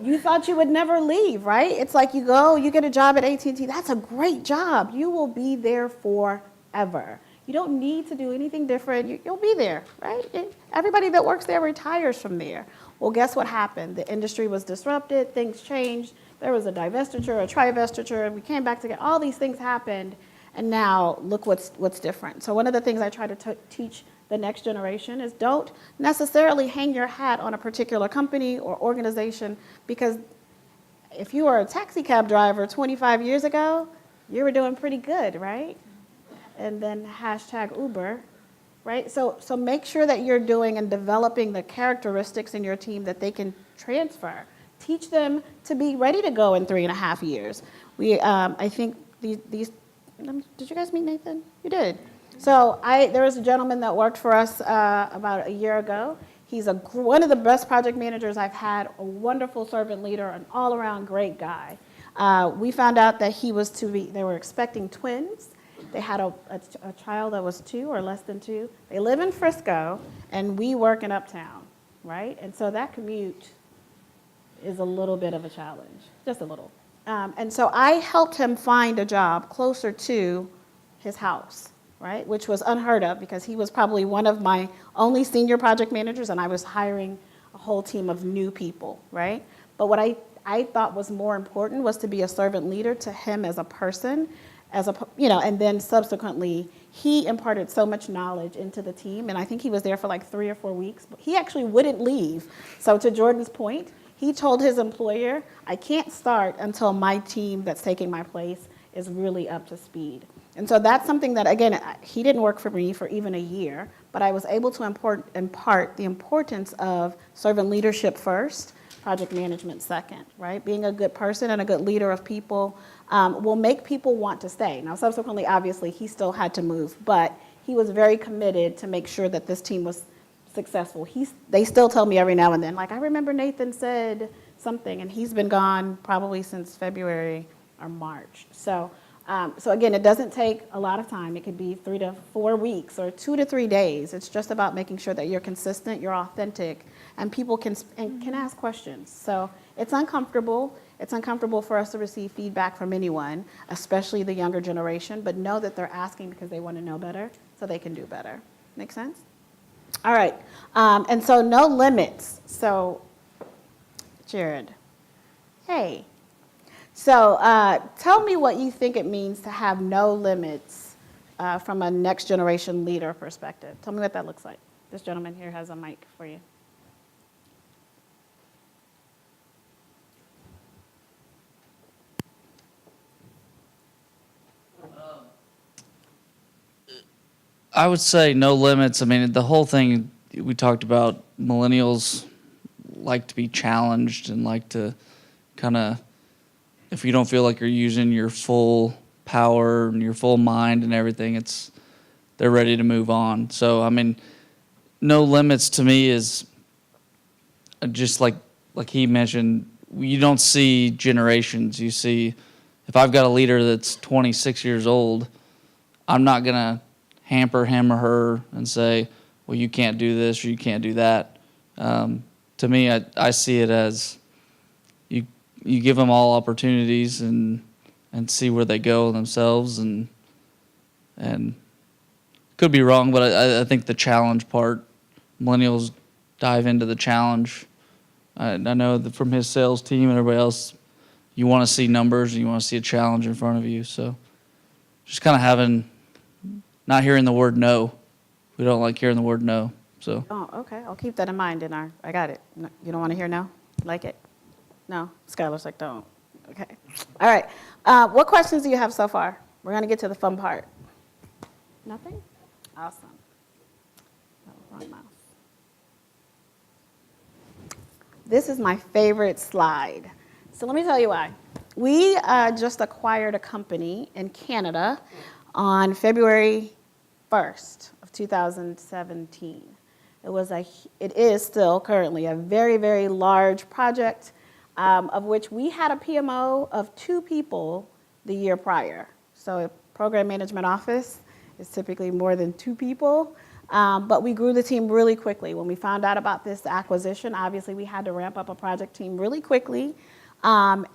you thought you would never leave, right? It's like you get a job at AT&T. That's a great job. You will be there forever. You don't need to do anything different. You'll be there, right? Everybody that works there retires from there. Well, guess what happened? The industry was disrupted. Things changed. There was a divestiture, a trivestiture, and we came back together. All these things happened, and now look what's different. So one of the things I try to teach the next generation is don't necessarily hang your hat on a particular company or organization, because if you were a taxi cab driver 25 years ago, you were doing pretty good, right? And then hashtag Uber, right? So make sure that you're doing and developing the characteristics in your team that they can transfer. Teach them to be ready to go in 3.5 years. I think these, did you guys meet Nathan? You did. So there was a gentleman that worked for us about a year ago. He's one of the best project managers I've had, a wonderful servant leader, an all-around great guy. We found out that they were expecting twins. They had a child that was 2 or less than 2. They live in Frisco, and we work in Uptown, right? And so that commute is a little bit of a challenge, just a little. And so I helped him find a job closer to his house, right? Which was unheard of because he was probably one of my only senior project managers, and I was hiring a whole team of new people, right? But what I thought was more important was to be a servant leader to him as a person, and then subsequently, he imparted so much knowledge into the team, and I think he was there for like 3 or 4 weeks, but he actually wouldn't leave. So to Jordan's point, he told his employer, I can't start until my team that's taking my place is really up to speed. And so that's something that, again, he didn't work for me for even a year, but I was able to impart the importance of servant leadership first, project management second, right? Being a good person and a good leader of people will make people want to stay. Now, subsequently, obviously, he still had to move, but he was very committed to make sure that this team was successful. They still tell me every now and then, like, I remember Nathan said something, and he's been gone probably since February or March. So again, it doesn't take a lot of time. It could be 3 to 4 weeks or 2 to 3 days. It's just about making sure that you're consistent, you're authentic, and people can ask questions. So it's uncomfortable. It's uncomfortable for us to receive feedback from anyone, especially the younger generation, but know that they're asking because they want to know better so they can do better. Make sense? All right. And so no limits. So, Jared, hey. So tell me what you think it means to have no limits from a next generation leader perspective. Tell me what that looks like. This gentleman here has a mic for you. I would say no limits. I mean, the whole thing we talked about, millennials like to be challenged and like to kind of, if you don't feel like you're using your full power and your full mind and everything, they're ready to move on. So, I mean, no limits to me is just like he mentioned, you don't see generations. You see, if I've got a leader that's 26 years old, I'm not going to hamper him or her and say, well, you can't do this or you can't do that. To me, I see it as you give them all opportunities and see where they go themselves, and could be wrong, but I think the challenge part, millennials dive into the challenge. I know that from his sales team and everybody else, you want to see numbers and you want to see a challenge in front of you. So just kind of not hearing the word no. We don't like hearing the word no. So. Oh, okay. I'll keep that in mind. I got it. No, you don't want to hear no? Like it? No? Skylar's like, don't. Okay. All right. What questions do you have so far? We're going to get to the fun part. Nothing? Awesome. Oh, wrong mouse. This is my favorite slide. So let me tell you why. We just acquired a company in Canada on February 1st of 2017. It is still currently a very, very large project, of which we had a PMO of 2 people the year prior. So a program management office is typically more than 2 people, but we grew the team really quickly. When we found out about this acquisition, obviously we had to ramp up a project team really quickly, and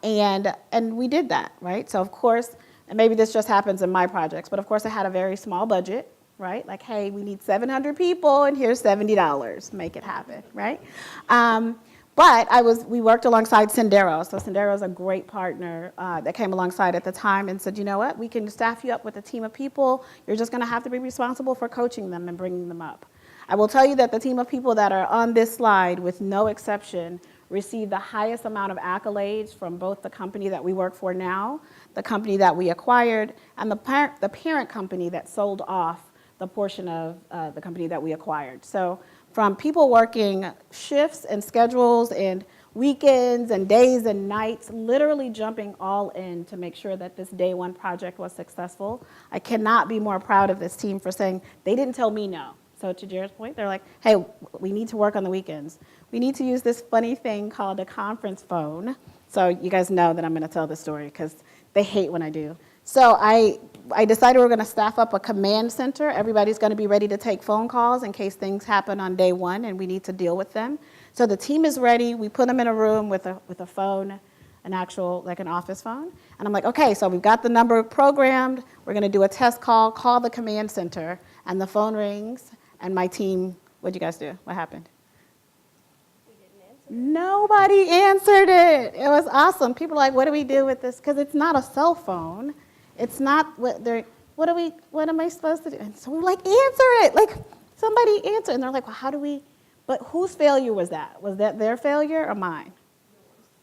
we did that, right? So of course, and maybe this just happens in my projects, but of course I had a very small budget, right? Like, hey, we need 700 people and here's $70, make it happen, right? But we worked alongside Sendero. So Sendero is a great partner that came alongside at the time and said, you know what, we can staff you up with a team of people. You're just gonna have to be responsible for coaching them and bringing them up. I will tell you that the team of people that are on this slide, with no exception, received the highest amount of accolades from both the company that we work for now, the company that we acquired, and the parent company that sold off the portion of the company that we acquired. So from people working shifts and schedules and weekends and days and nights, literally jumping all in to make sure that this day one project was successful. I cannot be more proud of this team for saying they didn't tell me no. So to Jared's point, they're like, hey, we need to work on the weekends. We need to use this funny thing called a conference phone. So you guys know that I'm going to tell this story because they hate when I do. So I decided we're going to staff up a command center. Everybody's going to be ready to take phone calls in case things happen on day one and we need to deal with them. So the team is ready. We put them in a room with a phone, an actual, like an office phone. And I'm like, okay, so we've got the number programmed. We're going to do a test call the command center. And the phone rings. And my team, what'd you guys do? What happened? Nobody answered it. It was awesome. People are like, what do we do with this? Because it's not a cell phone. It's not what am I supposed to do? And so we're like, answer it. Like, somebody answer. And they're like, well, how do we? But whose failure was that? Was that their failure or mine?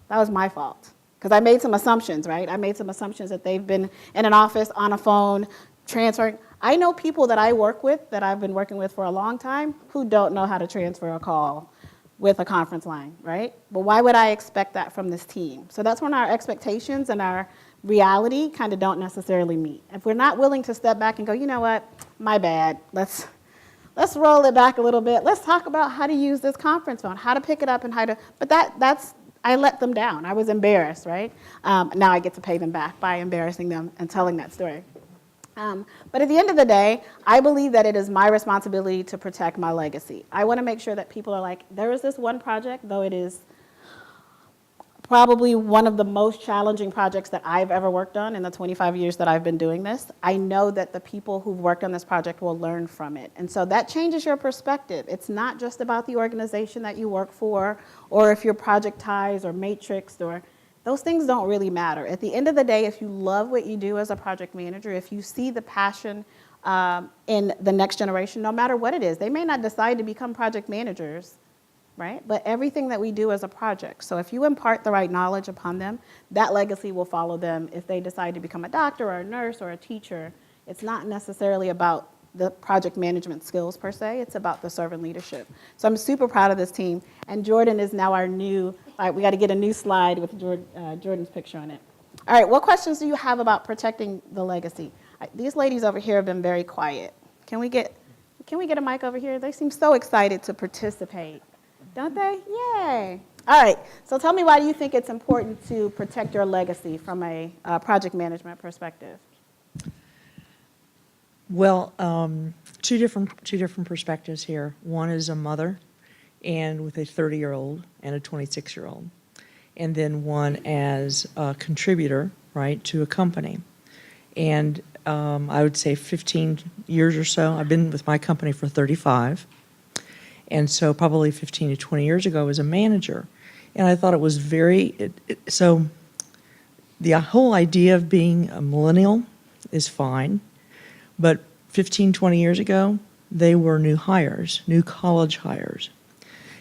That was my fault. Because I made some assumptions, right? I made some assumptions that they've been in an office, on a phone, transferring. I know people that I work with, that I've been working with for a long time, who don't know how to transfer a call with a conference line, right? But why would I expect that from this team? So that's when our expectations and our reality kind of don't necessarily meet. If we're not willing to step back and go, you know what, my bad, let's roll it back a little bit. Let's talk about how to use this conference phone, how to pick it up and how to, but that's, I let them down. I was embarrassed, right? Now I get to pay them back by embarrassing them and telling that story. But at the end of the day, I believe that it is my responsibility to protect my legacy. I want to make sure that people are like, there is this one project, though it is probably one of the most challenging projects that I've ever worked on in the 25 years that I've been doing this. I know that the people who've worked on this project will learn from it. And so that changes your perspective. It's not just about the organization that you work for, or if you're projectized or matrixed, or those things don't really matter. At the end of the day, if you love what you do as a project manager, if you see the passion in the next generation, no matter what it is, they may not decide to become project managers, right? But everything that we do is a project. So if you impart the right knowledge upon them, that legacy will follow them if they decide to become a doctor or a nurse or a teacher. It's not necessarily about the project management skills per se, it's about the servant leadership. So I'm super proud of this team. And Jordan is now our new, all right, we got to get a new slide with Jordan's picture on it. All right, what questions do you have about protecting the legacy? These ladies over here have been very quiet. Can we get a mic over here? They seem so excited to participate, don't they? Yay. All right, so tell me, why do you think it's important to protect your legacy from a project management perspective? Well, two different perspectives here. One is a mother, and with a 30-year-old and a 26-year-old, and then one as a contributor, right, to a company. And I would say 15 years or so. I've been with my company for 35, and so probably 15 to 20 years ago I was a manager, and I thought it was so the whole idea of being a millennial is fine. But 15, 20 years ago, they were new hires, new college hires.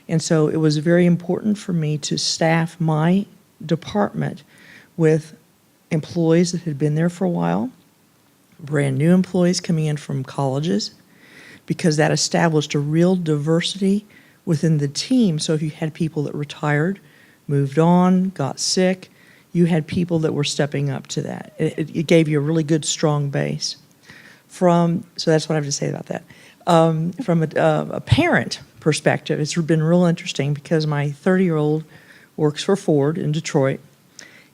And so it was very important for me to staff my department with employees that had been there for a while, brand new employees coming in from colleges, because that established a real diversity within the team. So if you had people that retired, moved on, got sick, you had people that were stepping up to that. It gave you a really good, strong base. So that's what I have to say about that. From a parent perspective, it's been real interesting because my 30-year-old works for Ford in Detroit,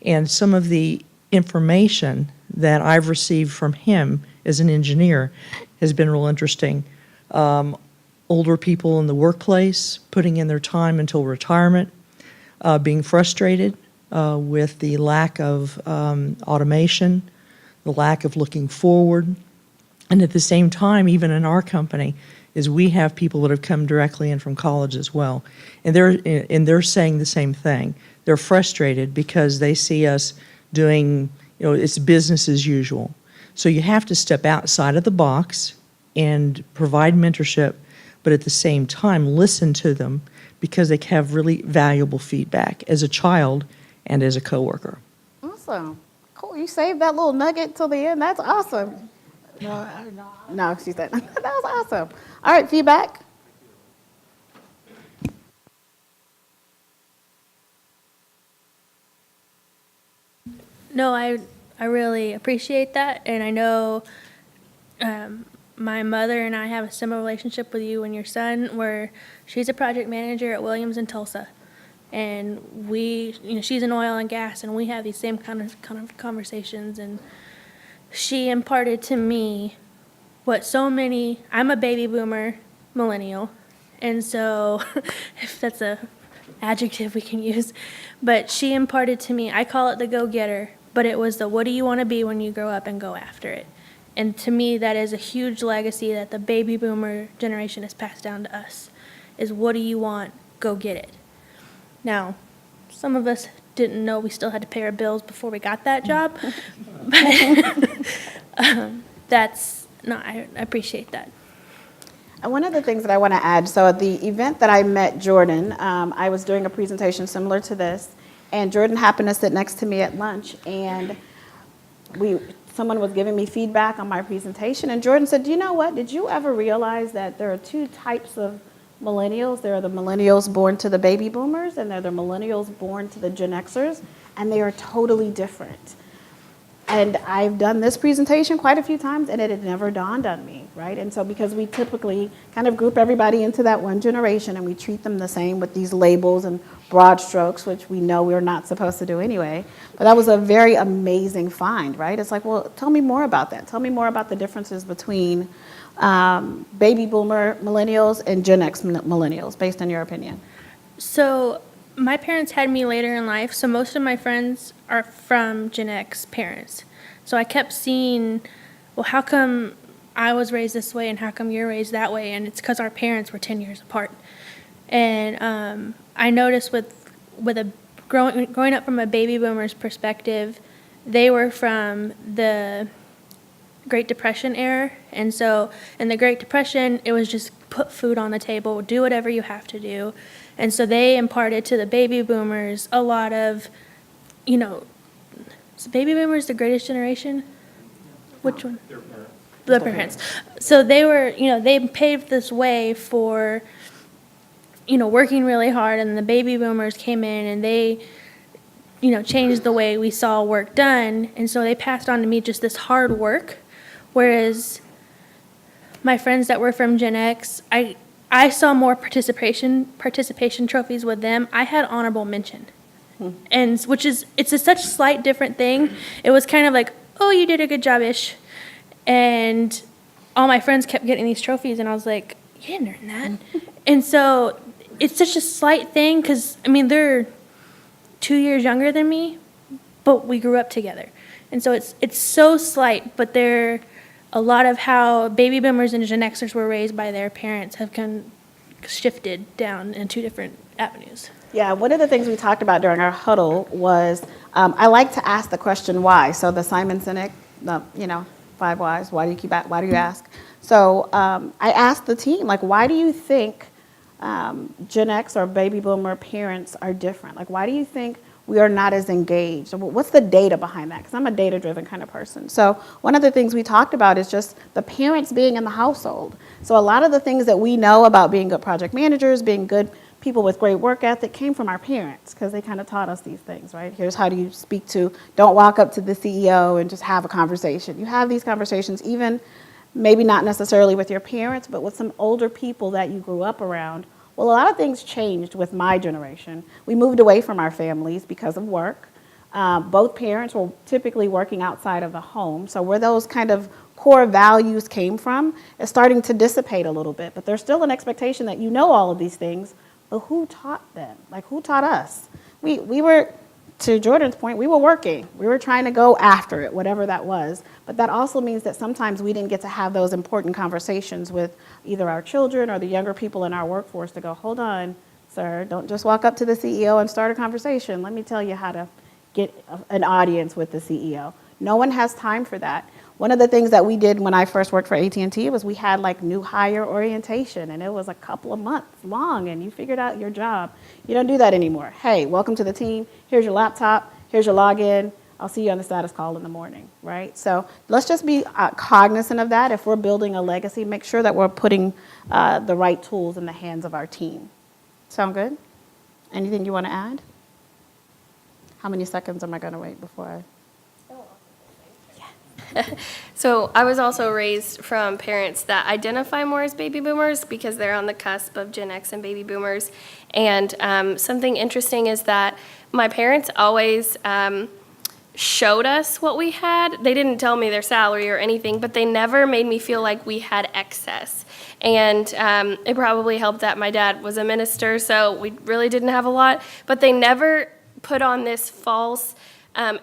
and some of the information that I've received from him as an engineer has been real interesting. Older people in the workplace, putting in their time until retirement, being frustrated with the lack of automation, the lack of looking forward. And at the same time, even in our company, is we have people that have come directly in from college as well. And they're saying the same thing. They're frustrated because they see us doing, it's business as usual. So you have to step outside of the box and provide mentorship, but at the same time, listen to them because they have really valuable feedback as a child and as a coworker. Awesome. Cool. You saved that little nugget till the end. That's awesome. No, she said, that was awesome. All right, feedback. No, I really appreciate that, and I know my mother and I have a similar relationship with you and your son, where she's a project manager at Williams in Tulsa, and she's in oil and gas, and we have these same kind of conversations, and she imparted to me what I'm a baby boomer millennial, and so if that's a adjective we can use, but she imparted to me, I call it the go-getter, but it was the what do you want to be when you grow up and go after it. And to me, that is a huge legacy that the baby boomer generation has passed down to us, is what do you want, go get it. Now, some of us didn't know we still had to pay our bills before we got that job, but I appreciate that. And one of the things that I want to add, so at the event that I met Jordan, I was doing a presentation similar to this, and Jordan happened to sit next to me at lunch, and someone was giving me feedback on my presentation, and Jordan said, you know what, did you ever realize that there are two types of millennials? There are the millennials born to the baby boomers, and there are the millennials born to the Gen Xers, and they are totally different. And I've done this presentation quite a few times, and it had never dawned on me, right? And so because we typically kind of group everybody into that one generation, and we treat them the same with these labels and broad strokes, which we know we're not supposed to do anyway. But that was a very amazing find, right? It's like, well, tell me more about that. Tell me more about the differences between baby boomer millennials and Gen X millennials, based on your opinion. So my parents had me later in life, so most of my friends are from Gen X parents. So I kept seeing, well, how come I was raised this way and how come you're raised that way? And it's because our parents were 10 years apart. And I noticed growing up from a baby boomer's perspective, they were from the Great Depression era. And so in the Great Depression, it was just put food on the table, do whatever you have to do. And so they imparted to the baby boomers a lot of, is baby boomers the greatest generation? Which one? The parents. So they were, they paved this way for, working really hard, and the baby boomers came in and they, changed the way we saw work done. And so they passed on to me just this hard work. Whereas my friends that were from Gen X, I saw more participation trophies with them. I had honorable mention, and it's a such slight different thing. It was kind of like, oh, you did a good job-ish, and all my friends kept getting these trophies, and I was like, you didn't earn that. And so it's such a slight thing because they're 2 years younger than me, but we grew up together, and so it's so slight, but they're. A lot of how baby boomers and Gen Xers were raised by their parents have kind of shifted down in two different avenues. Yeah, one of the things we talked about during our huddle was I like to ask the question why. So the Simon Sinek, 5 whys. Why do you ask? So I asked the team, why do you think Gen X or baby boomer parents are different? Why do you think we are not as engaged? What's the data behind that? Because I'm a data-driven kind of person. So one of the things we talked about is just the parents being in the household. So a lot of the things that we know about being good project managers, being good people with great work ethic came from our parents because they kind of taught us these things, right? Here's how do you speak to, don't walk up to the CEO and just have a conversation. You have these conversations even maybe not necessarily with your parents, but with some older people that you grew up around. Well, a lot of things changed with my generation. We moved away from our families because of work. Both parents were typically working outside of the home. So where those kind of core values came from is starting to dissipate a little bit. But there's still an expectation that you know all of these things, but who taught them? Who taught us? We were, to Jordan's point, we were working. We were trying to go after it, whatever that was. But that also means that sometimes we didn't get to have those important conversations with either our children or the younger people in our workforce to go, hold on, sir, don't just walk up to the CEO and start a conversation. Let me tell you how to get an audience with the CEO. No one has time for that. One of the things that we did when I first worked for AT&T was we had like new hire orientation, and it was a couple of months long, and you figured out your job. You don't do that anymore. Hey, welcome to the team. Here's your laptop. Here's your login. I'll see you on the status call in the morning, right? So let's just be cognizant of that. If we're building a legacy, make sure that we're putting the right tools in the hands of our team. Sound good? Anything you want to add? How many seconds am I going to wait before I... So I was also raised from parents that identify more as baby boomers because they're on the cusp of Gen X and baby boomers. And something interesting is that my parents always showed us what we had. They didn't tell me their salary or anything, but they never made me feel like we had excess. And it probably helped that my dad was a minister, so we really didn't have a lot. But they never put on this false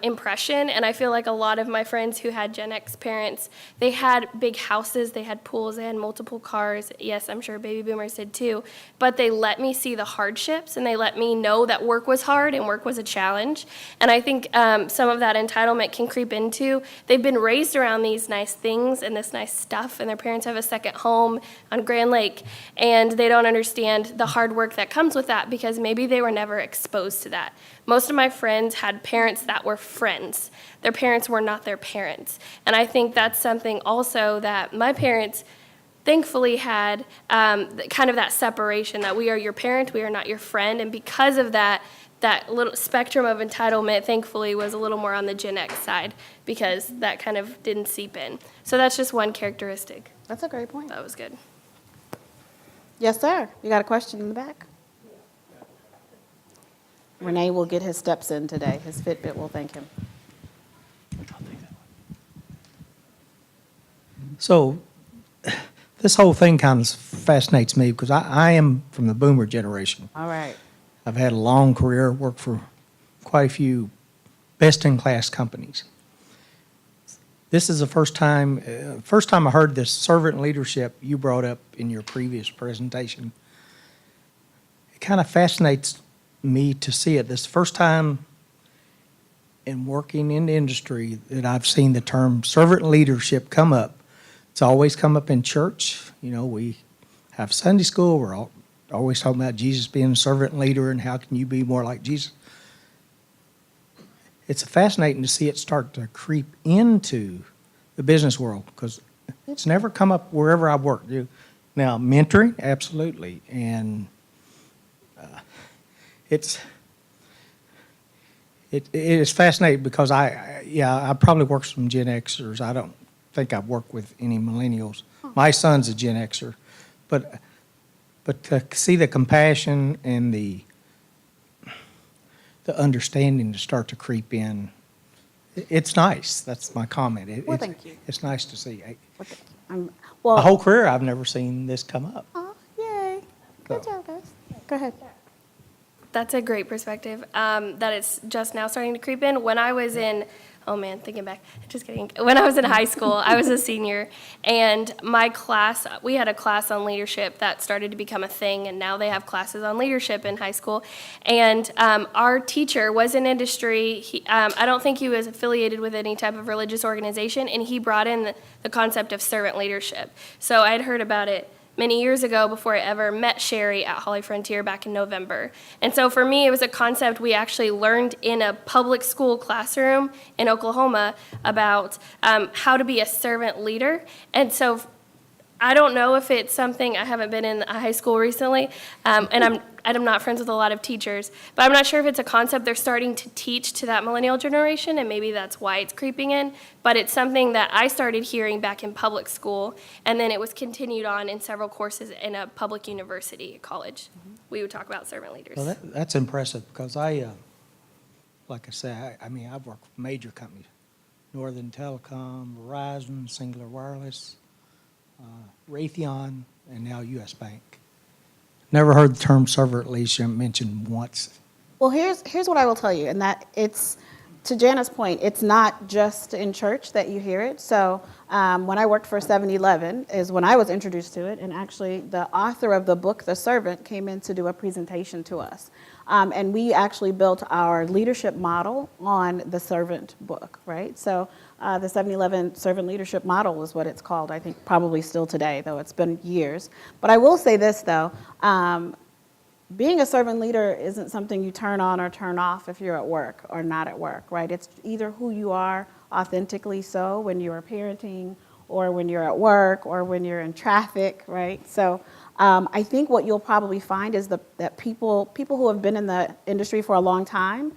impression, and I feel like a lot of my friends who had Gen X parents, they had big houses, they had pools, they had multiple cars. Yes, I'm sure baby boomers did too, but they let me see the hardships, and they let me know that work was hard and work was a challenge. And I think some of that entitlement can creep into, they've been raised around these nice things and this nice stuff, and their parents have a second home on Grand Lake, and they don't understand the hard work that comes with that because maybe they were never exposed to that. Most of my friends had parents that were friends. Their parents were not their parents. And I think that's something also that my parents thankfully had kind of that separation, that we are your parent, we are not your friend. And because of that, that little spectrum of entitlement thankfully was a little more on the Gen X side because that kind of didn't seep in. So that's just one characteristic. That's a great point. That was good. Yes, sir. You got a question in the back? Renee will get his steps in today. His Fitbit will thank him. So this whole thing kind of fascinates me because I am from the boomer generation. All right. I've had a long career, worked for quite a few best-in-class companies. This is the first time I heard this servant leadership you brought up in your previous presentation. It kind of fascinates me to see it. This is the first time in working in the industry that I've seen the term servant leadership come up. It's always come up in church. You know, we have Sunday school. We're always talking about Jesus being a servant leader and how can you be more like Jesus. It's fascinating to see it start to creep into the business world because it's never come up wherever I've worked. Now, mentoring, absolutely. And it is fascinating because I probably work with some Gen Xers. I don't think I've worked with any millennials. My son's a Gen Xer, but to see the compassion and the understanding to start to creep in, it's nice. That's my comment. Well, thank you. It's nice to see. Well, My whole career, I've never seen this come up. Oh, yay. Good job, guys. Go ahead. That's a great perspective, that it's just now starting to creep in. When I was in, oh man, thinking back, just kidding. When I was in high school, I was a senior, and my class, we had a class on leadership that started to become a thing, and now they have classes on leadership in high school. And our teacher was in industry. I don't think he was affiliated with any type of religious organization, and he brought in the concept of servant leadership. So I had heard about it many years ago before I ever met Sherry at Holly Frontier back in November. And so for me, it was a concept we actually learned in a public school classroom in Oklahoma about how to be a servant leader. And so I don't know if it's something, I haven't been in a high school recently, and I'm not friends with a lot of teachers, but I'm not sure if it's a concept they're starting to teach to that millennial generation, and maybe that's why it's creeping in. But it's something that I started hearing back in public school, and then it was continued on in several courses in a public university, college. We would talk about servant leaders. Well, that's impressive because like I say, I've worked with major companies, Northern Telecom, Verizon, Singular Wireless, Raytheon, and now U.S. Bank. Never heard the term servant leadership mentioned once. Well, here's what I will tell you, and that to Jana's point, it's not just in church that you hear it. So when I worked for 7-Eleven is when I was introduced to it. And actually, the author of the book, The Servant, came in to do a presentation to us. And we actually built our leadership model on the Servant book, right? So the 7-Eleven Servant Leadership Model is what it's called, I think probably still today, though it's been years. But I will say this, though. Being a servant leader isn't something you turn on or turn off if you're at work or not at work, right? It's either who you are authentically so when you're parenting or when you're at work or when you're in traffic, right? So I think what you'll probably find is that people who have been in the industry for a long time,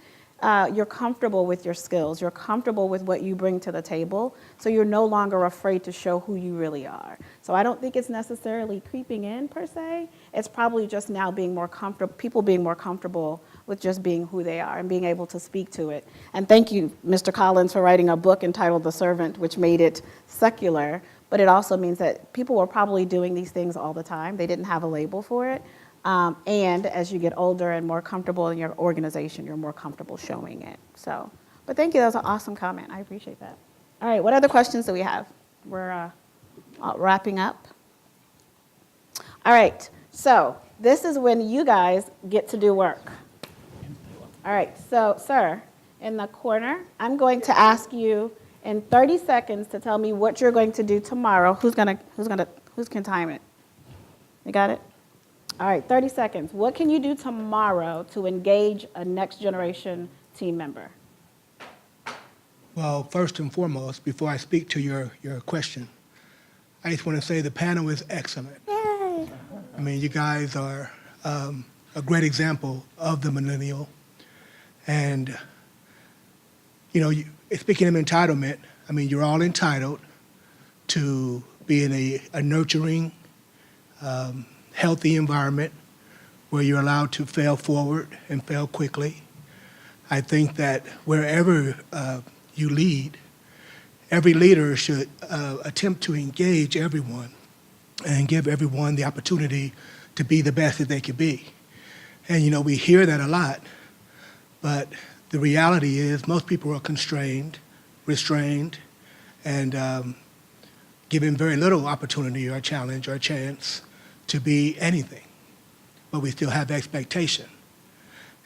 you're comfortable with your skills. You're comfortable with what you bring to the table. So you're no longer afraid to show who you really are. So I don't think it's necessarily creeping in per se. It's probably just now being more comfortable, people being more comfortable with just being who they are and being able to speak to it. And thank you, Mr. Collins, for writing a book entitled The Servant, which made it secular. But it also means that people were probably doing these things all the time. They didn't have a label for it. And as you get older and more comfortable in your organization, you're more comfortable showing it. So, but thank you, that was an awesome comment. I appreciate that. All right, what other questions do we have? We're wrapping up. All right, so this is when you guys get to do work. All right, so sir, in the corner, I'm going to ask you in 30 seconds to tell me what you're going to do tomorrow. Who can time it? You got it? All right, 30 seconds. What can you do tomorrow to engage a next generation team member? Well, first and foremost, before I speak to your question, I just want to say the panel is excellent. Yay! I mean, you guys are a great example of the millennial. And, you know, speaking of entitlement, I mean, you're all entitled to be in a nurturing, healthy environment where you're allowed to fail forward and fail quickly. I think that wherever you lead, every leader should attempt to engage everyone and give everyone the opportunity to be the best that they could be. And, you know, we hear that a lot, but the reality is most people are constrained, restrained, and given very little opportunity or challenge or chance to be anything, but we still have expectation.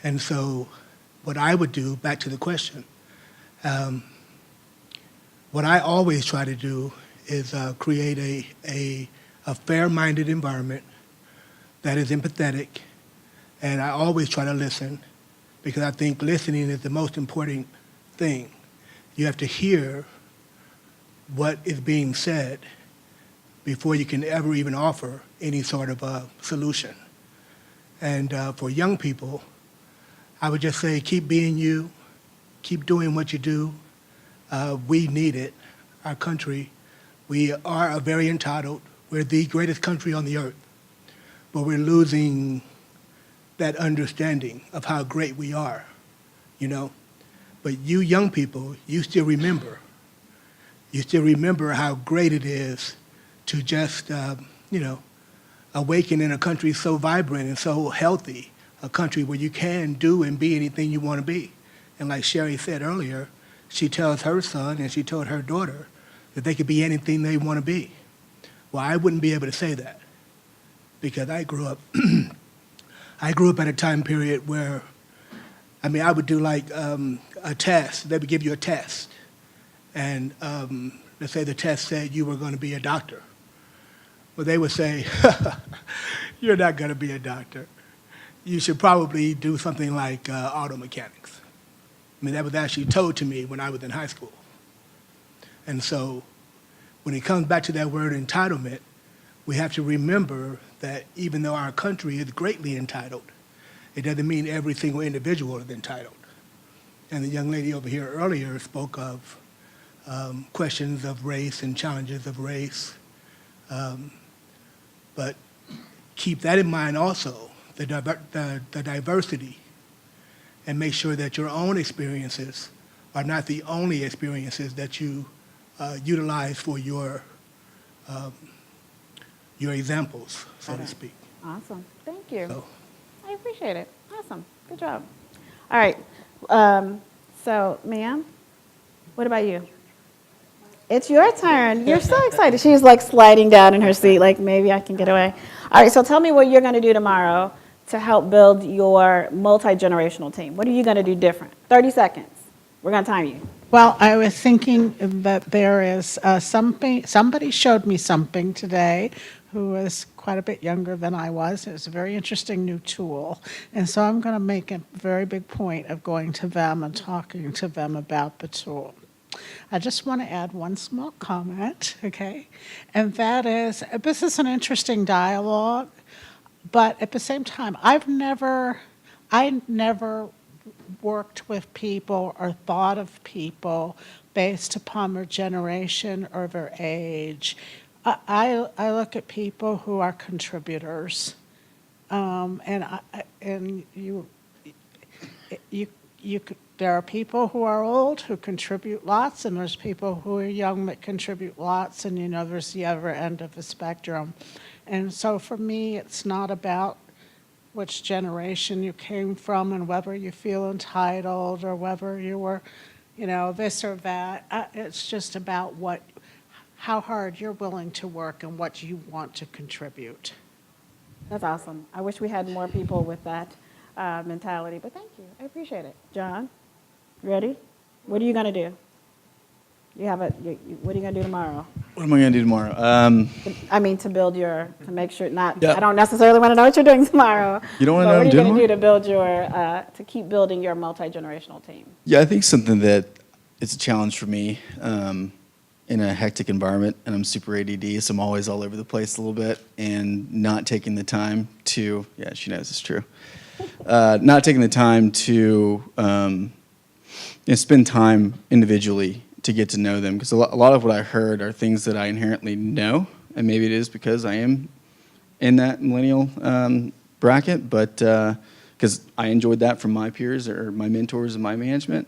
And so what I would do, back to the question, what I always try to do is create a fair-minded environment that is empathetic, and I always try to listen, because I think listening is the most important thing. You have to hear what is being said before you can ever even offer any sort of a solution. And for young people, I would just say keep being you, keep doing what you do. We need it, our country. We are very entitled. We're the greatest country on the earth, but we're losing that understanding of how great we are, you know? But you young people, you still remember. You still remember how great it is to just, awaken in a country so vibrant and so healthy, a country where you can do and be anything you want to be. And like Sherry said earlier, she tells her son and she told her daughter that they could be anything they want to be. Well, I wouldn't be able to say that because I grew up at a time period where, I would do like a test. They would give you a test. And let's say the test said you were going to be a doctor. Well, they would say, you're not going to be a doctor. You should probably do something like auto mechanics. I mean, that was actually told to me when I was in high school. And so when it comes back to that word entitlement, we have to remember that even though our country is greatly entitled, it doesn't mean every single individual is entitled. And the young lady over here earlier spoke of questions of race and challenges of race. But keep that in mind also, the diversity, and make sure that your own experiences are not the only experiences that you utilize for your examples, so to speak. Awesome. Thank you. So, I appreciate it. Awesome. Good job. All right. So, ma'am, what about you? It's your turn. You're so excited. She's like sliding down in her seat, like maybe I can get away. All right, so tell me what you're going to do tomorrow to help build your multi-generational team. What are you going to do different? 30 seconds. We're going to time you. Well, I was thinking that there is somebody showed me something today who was quite a bit younger than I was. It was a very interesting new tool. And so I'm going to make a very big point of going to them and talking to them about the tool. I just want to add one small comment, okay? And that is, this is an interesting dialogue, but at the same time, I never worked with people or thought of people based upon their generation or their age. I look at people who are contributors, there are people who are old who contribute lots, and there's people who are young that contribute lots, and there's the other end of the spectrum. And so for me, it's not about which generation you came from and whether you feel entitled or whether you were, this or that. It's just about how hard you're willing to work and what you want to contribute. That's awesome. I wish we had more people with that mentality, but thank you. I appreciate it. John, ready? What are you going to do? What are you going to do tomorrow? What am I going to do tomorrow? To make sure, Yeah. I don't necessarily want to know what you're doing tomorrow. You don't want to know but what I'm doing What are you going tomorrow? to do to keep building your multi-generational team? Yeah, I think something that is a challenge for me in a hectic environment, and I'm super ADD, so I'm always all over the place a little bit, and not taking the time to, yeah, she knows it's true, not taking the time to spend time individually to get to know them, because a lot of what I heard are things that I inherently know, and maybe it is because I am in that millennial bracket, but because I enjoyed that from my peers or my mentors and my management.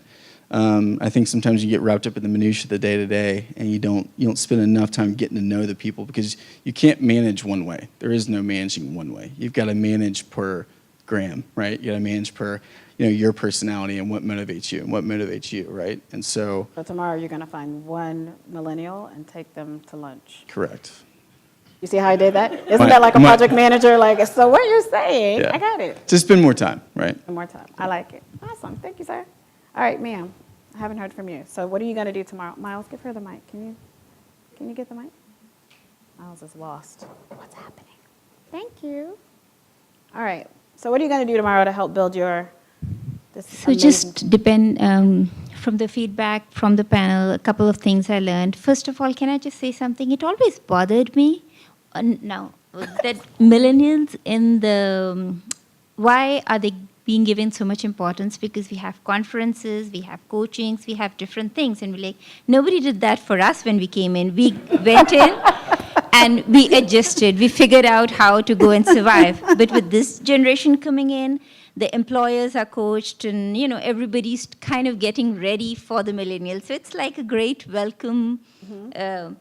I think sometimes you get wrapped up in the minutiae of the day-to-day, and you don't spend enough time getting to know the people, because you can't manage one way. There is no managing one way. You've got to manage per gram, right? You got to manage per your personality and what motivates you, right? And so Tomorrow you're going to find one millennial and take them to lunch. correct. You see how I did that? Isn't that like a project manager? Like, so what you're saying, Yeah. I got it. Just spend more time, right? One more time. I like it. Awesome. Thank you, sir. All right, ma'am. I haven't heard from you. So what are you going to do tomorrow? Miles, give her the mic. Can you get the mic? Miles is lost. What's happening? Thank you. All right. So what are you going to do tomorrow to help build this So amazing just team? depend from the feedback from the panel, a couple of things I learned. First of all, can I just say something? It always bothered me now that millennials why are they being given so much importance? Because we have conferences, we have coachings, we have different things, and we're like, nobody did that for us when we came in. We went in and we adjusted. We figured out how to go and survive. But with this generation coming in, the employers are coached, and everybody's kind of getting ready for the millennials. So it's like a great welcome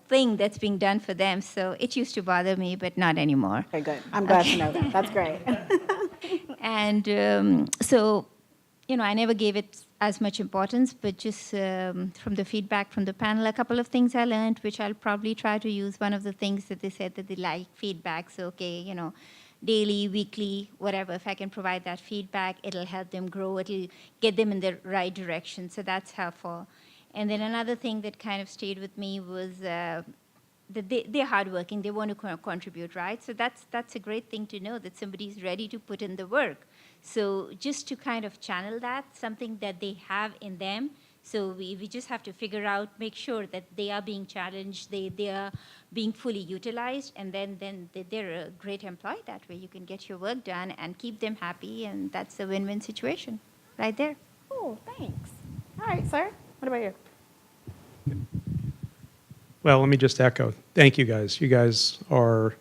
thing that's being done for them. So it used to bother me, but not anymore. Okay, good. I'm glad to know that. That's great. And so, I never gave it as much importance, but just from the feedback from the panel, a couple of things I learned, which I'll probably try to use. One of the things that they said that they like feedback. So, okay, daily, weekly, whatever, if I can provide that feedback, it'll help them grow. It'll get them in the right direction. So that's helpful. And then another thing that kind of stayed with me was that they're hardworking. They want to contribute, right? So that's a great thing to know, that somebody's ready to put in the work. So just to kind of channel that, something that they have in them. So we just have to figure out, make sure that they are being challenged, they are being fully utilized, and then they're a great employee. That way you can get your work done and keep them happy, and that's a win-win situation right there. Oh, thanks. All right, sir. What about you? Well, let me just echo. Thank you guys. You guys are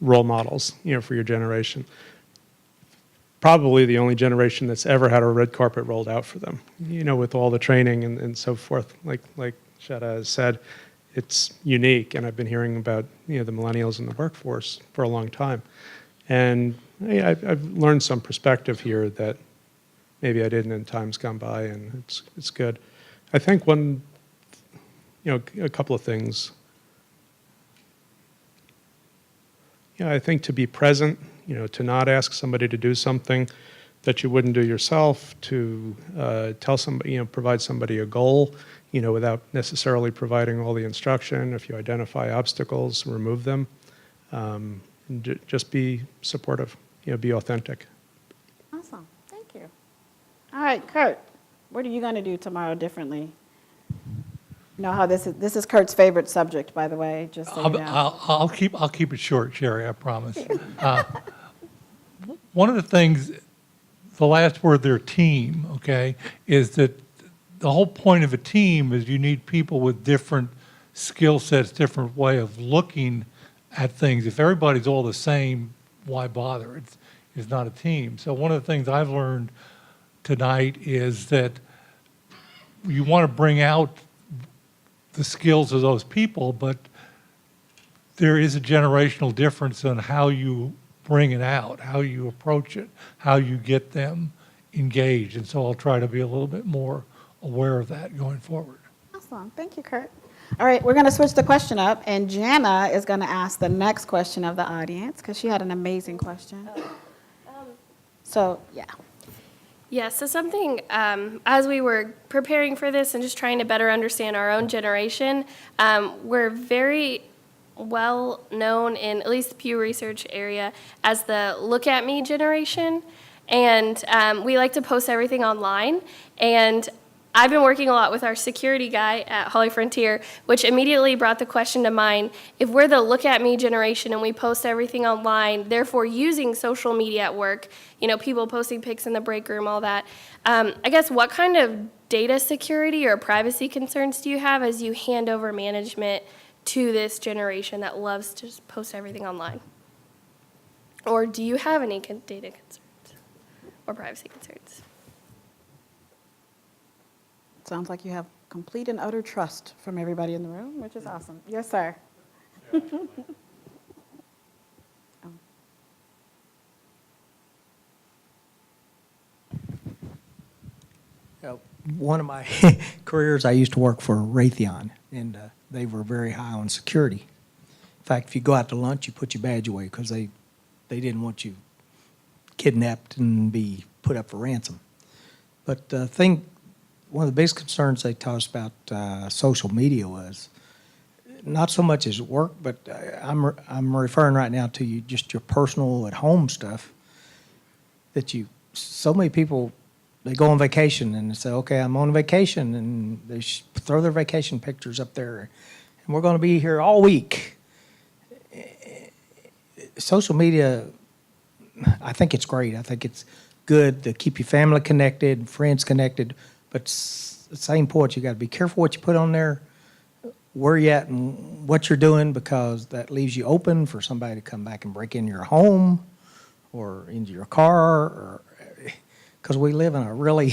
role models, for your generation. Probably the only generation that's ever had a red carpet rolled out for them, with all the training and so forth. Like Shada has said, it's unique, and I've been hearing about the millennials in the workforce for a long time. And I've learned some perspective here that maybe I didn't in times gone by, and it's good. I think a couple of things. I think to be present, to not ask somebody to do something that you wouldn't do yourself, to tell somebody, provide somebody a goal, without necessarily providing all the instruction. If you identify obstacles, remove them. And just be supportive, be authentic. Awesome. Thank you. All right, Kurt, what are you going to do tomorrow differently? You know how this is Kurt's favorite subject, by the way, just so you know. I'll keep it short, Sherry, I promise. One of the things, the last word there, team, okay, is that the whole point of a team is you need people with different skill sets, different way of looking at things. If everybody's all the same, why bother? It's not a team. So one of the things I've learned tonight is that you want to bring out the skills of those people, but there is a generational difference in how you bring it out, how you approach it, how you get them engaged. And so I'll try to be a little bit more aware of that going forward. Awesome. Thank you, Kurt. All right, we're going to switch the question up, and Jana is going to ask the next question of the audience because she had an amazing question. So, yeah. Yeah, so something, as we were preparing for this and just trying to better understand our own generation, we're very well known in at least the Pew Research area as the look at me generation. And we like to post everything online. And I've been working a lot with our security guy at Holly Frontier, which immediately brought the question to mind, if we're the look at me generation and we post everything online, therefore using social media at work, people posting pics in the break room, all that, I guess what kind of data security or privacy concerns do you have as you hand over management to this generation that loves to just post everything online? Or do you have any data concerns or privacy concerns? Sounds like you have complete and utter trust from everybody in the room, which is awesome. Yes, sir. One of my careers, I used to work for Raytheon, and they were very high on security. In fact, if you go out to lunch, you put your badge away because they didn't want you kidnapped and be put up for ransom. But one of the biggest concerns they taught us about social media was not so much as work, but I'm referring right now to you, just your personal at home stuff. So many people, they go on vacation and they say, okay, I'm on vacation, and they throw their vacation pictures up there, and we're going to be here all week. Social media, I think it's great. I think it's good to keep your family connected, friends connected, but at the same point, you got to be careful what you put on there, where you're at and what you're doing, because that leaves you open for somebody to come back and break into your home or into your car, because we live in a really,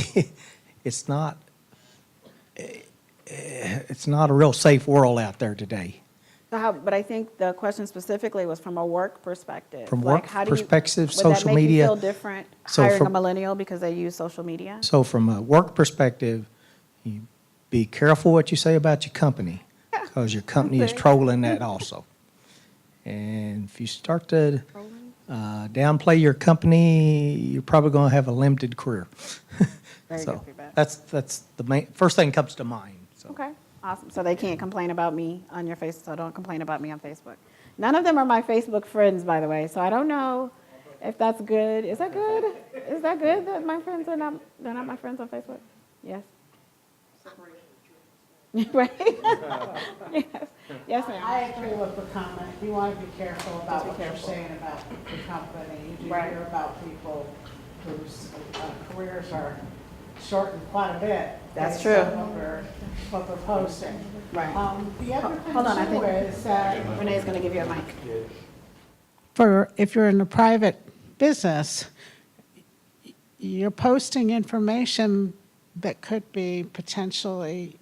it's not a real safe world out there today. But I think the question specifically was from a work perspective. From like, work how do perspective, would social that make media. You feel different So hiring a from- millennial because they use social media? So from a work perspective, you be careful what you say about your company, because your company is trolling that also. And if you start to downplay your company, you're probably going to have a limited career. Very So good feedback. that's the main first thing that comes to mind. So. Okay, awesome. So they can't complain about me on your face, so don't complain about me on Facebook. None of them are my Facebook friends, by the way, so I don't know if that's good. Is that good? Is that good that my friends are not, they're not my friends on Facebook? Yes? Right? Yes. Yes, ma'am. I agree with the comment. You want to be careful about what you're saying about the company. You do hear about people whose careers are shortened quite a bit. That's based true. on what they're posting. Right. The other thing Hold on, I too think is that Renee's going to give you a mic. if you're in a private business, you're posting information that could be potentially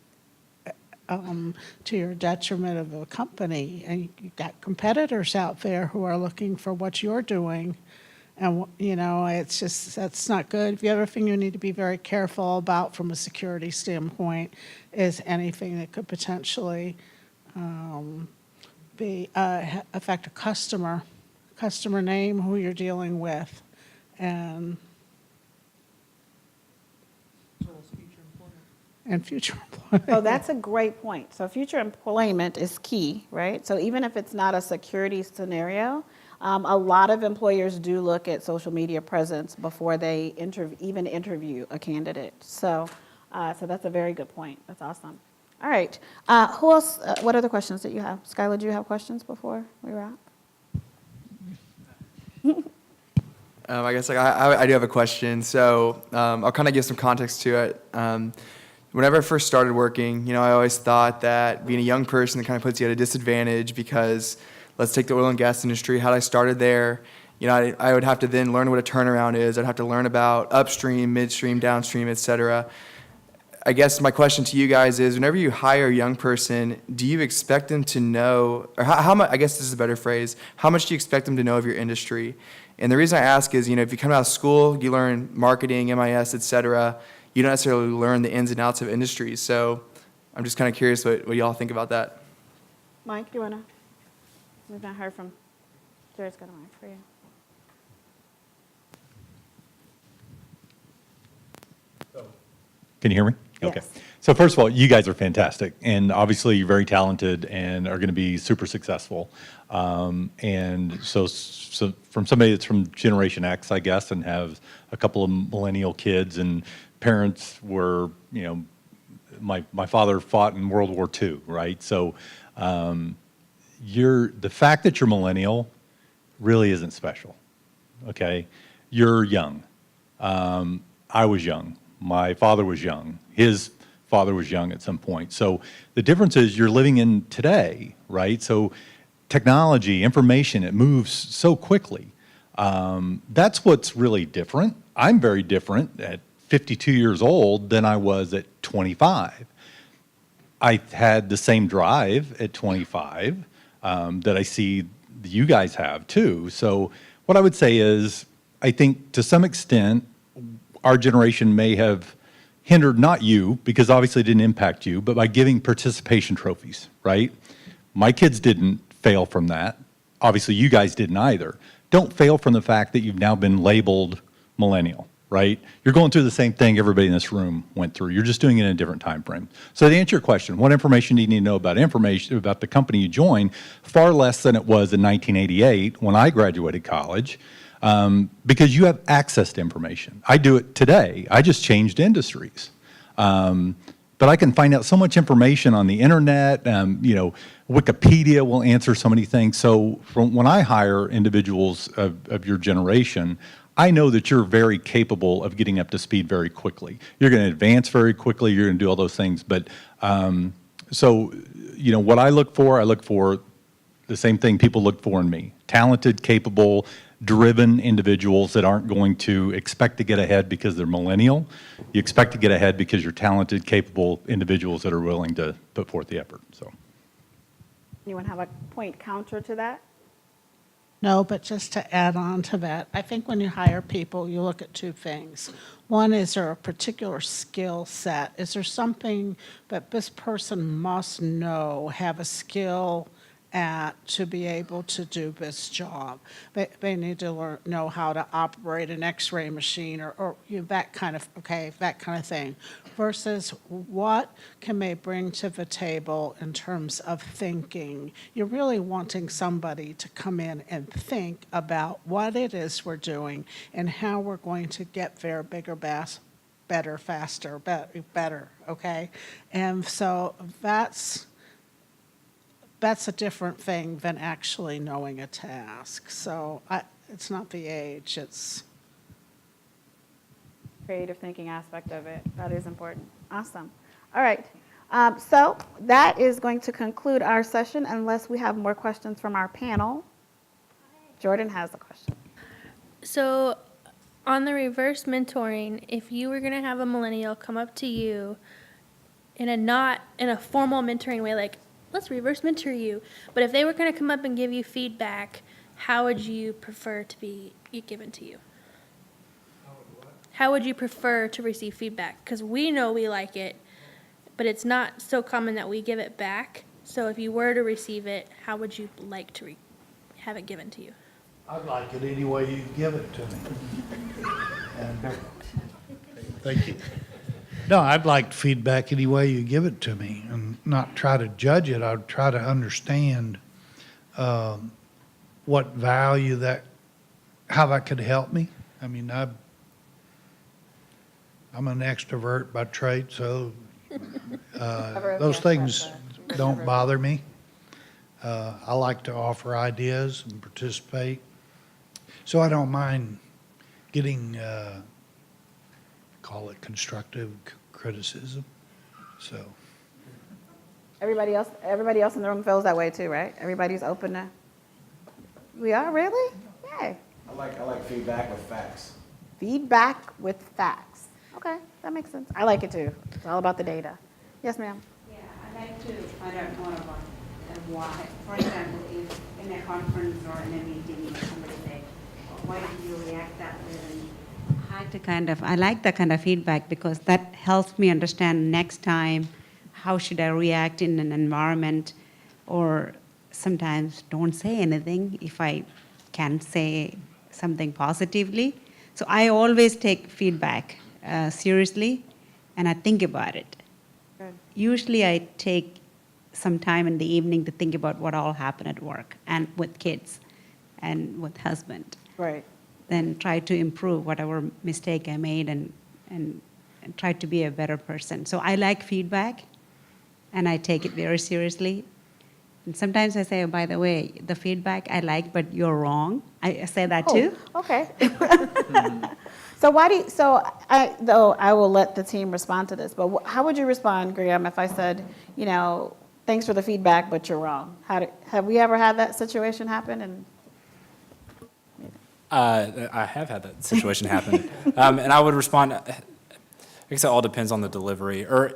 to your detriment of the company. And you've got competitors out there who are looking for what you're doing And, it's just, that's not good. The other thing you need to be very careful about from a security standpoint is anything that could potentially affect a customer name, who you're dealing with, and future employment. Oh, that's a great point. So future employment is key, right? So even if it's not a security scenario, a lot of employers do look at social media presence before they even interview a candidate. So that's a very good point. That's awesome. All right. Who else? What other questions that you have? Skylar, do you have questions before we wrap? I guess I do have a question. So I'll kind of give some context to it. Whenever I first started working, I always thought that being a young person, it kind of puts you at a disadvantage because let's take the oil and gas industry. Had I started there, I would have to then learn what a turnaround is. I'd have to learn about upstream, midstream, downstream, et cetera. I guess my question to you guys is, whenever you hire a young person, do you expect them to know, or how much, I guess this is a better phrase, how much do you expect them to know of your industry? And the reason I ask is, if you come out of school, you learn marketing, MIS, et cetera. You don't necessarily learn the ins and outs of industries. So I'm just kind of curious what y'all think about that. Mike, do you want to? We've not heard from. Jared's got a mic for you. Can you hear me? Okay. Yes. So first of all, you guys are fantastic, and obviously you're very talented and are going to be super successful. And so from somebody that's from Generation X, I guess, and have a couple of millennial kids, and parents were, my father fought in World War II, right? So the fact that you're millennial really isn't special, okay? You're young. I was young. My father was young. His father was young at some point. So the difference is you're living in today, right? So technology, information, it moves so quickly. That's what's really different. I'm very different at 52 years old than I was at 25. I had the same drive at 25 that I see you guys have too. So what I would say is, I think to some extent, our generation may have hindered, not you, because obviously it didn't impact you, but by giving participation trophies, right? My kids didn't fail from that. Obviously you guys didn't either. Don't fail from the fact that you've now been labeled millennial, right? You're going through the same thing everybody in this room went through. You're just doing it in a different time frame. So to answer your question, what information do you need to know about the company you join? Far less than it was in 1988 when I graduated college. Because you have access to information. I do it today. I just changed industries. But I can find out so much information on the internet. Wikipedia will answer so many things. So when I hire individuals of your generation, I know that you're very capable of getting up to speed very quickly. You're going to advance very quickly. You're going to do all those things. But what I look for the same thing people look for in me. Talented, capable, driven individuals that aren't going to expect to get ahead because they're millennial. You expect to get ahead because you're talented, capable individuals that are willing to put forth the effort. So, You want to have a point counter to that? No, but just to add on to that, I think when you hire people, you look at two things. One, is there a particular skill set? Is there something that this person must know, have a skill at to be able to do this job? They need to know how to operate an X-ray machine or that kind of thing. Versus what can they bring to the table in terms of thinking? You're really wanting somebody to come in and think about what it is we're doing and how we're going to get there bigger, better, faster, better, okay? And so that's a different thing than actually knowing a task. So it's not the age, it's Creative thinking aspect of it. That is important. Awesome. All right. So that is going to conclude our session unless we have more questions from our panel. Jordan has a question. So on the reverse mentoring, if you were going to have a millennial come up to you not in a formal mentoring way, like, let's reverse mentor you, but if they were going to come up and give you feedback, how would you prefer to be given to you? How would you prefer to receive feedback? Because we know we like it, but it's not so common that we give it back. So if you were to receive it, how would you like to have it given to you? I'd like it any way you give it to me. And thank you. No, I'd like feedback any way you give it to me and not try to judge it. I'd try to understand what value how that could help me. I mean, I'm an extrovert by trade, so those things don't bother me. I like to offer ideas and participate. So I don't mind getting, call it constructive criticism. So Everybody else in the room feels that way too, right? Everybody's open to. We are really? Yay. I like feedback with facts. Feedback with facts. Okay, that makes sense. I like it too. It's all about the data. Yes, ma'am. Yeah, I like to find out more about why. For example, if in a conference or in a meeting, somebody say, "Why did you react that way?" And I like that kind of feedback because that helps me understand next time how should I react in an environment, or sometimes don't say anything if I can say something positively. So I always take feedback seriously, and I think about it. Good. Usually I take some time in the evening to think about what all happened at work and with kids and with husband. Right. Then try to improve whatever mistake I made and try to be a better person. So I like feedback, and I take it very seriously. And sometimes I say, oh, by the way, the feedback I like, but you're wrong. I say that too. Okay. So I will let the team respond to this, but how would you respond, Graham, if I said, thanks for the feedback, but you're wrong? Have we ever had that situation happen? And I have had that situation happen. And I would respond, I guess it all depends on the delivery, or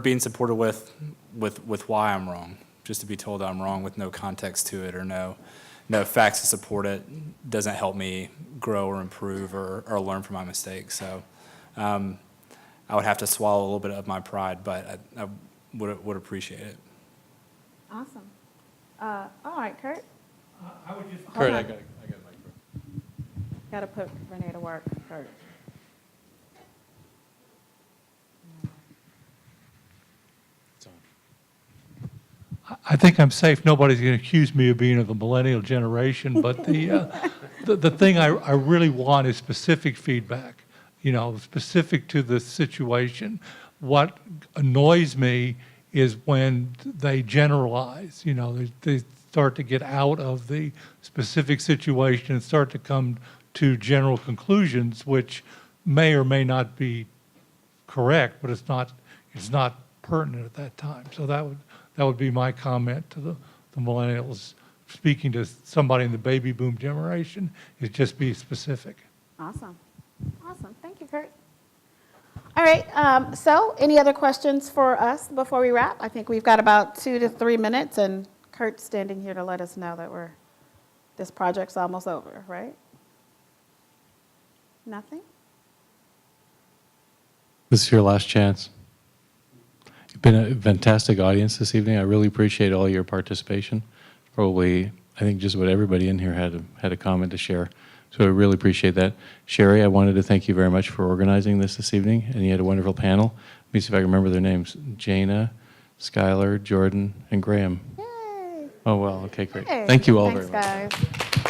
being supported with why I'm wrong. Just to be told I'm wrong with no context to it or no facts to support it doesn't help me grow or improve or learn from my mistakes. So I would have to swallow a little bit of my pride, but I would appreciate it. awesome. All right, Kurt. I would just. Kurt, I got a Got to put Renee to work, Kurt. I think I'm safe. Nobody's going to accuse me of being of the millennial generation, but the thing I really want is specific feedback, specific to the situation. What annoys me is when they generalize, they start to get out of the specific situation and start to come to general conclusions, which may or may not be correct, but it's not pertinent at that time. So that would be my comment to the millennials. Speaking to somebody in the baby boom generation is just be specific. Awesome. Thank you, Kurt. All right. So any other questions for us before we wrap? I think we've got about 2 to 3 minutes, and Kurt's standing here to let us know that this project's almost over, right? Nothing? This is your last chance. You've been a fantastic audience this evening. I really appreciate all your participation. Probably, I think just about everybody in here had a comment to share. So I really appreciate that. Sherry, I wanted to thank you very much for organizing this evening, and you had a wonderful panel. Let me see if I can remember their names. Jana, Skylar, Jordan, and Graham. Yay. Oh, well, okay, great. Hey, Thank you all thanks, very much. guys.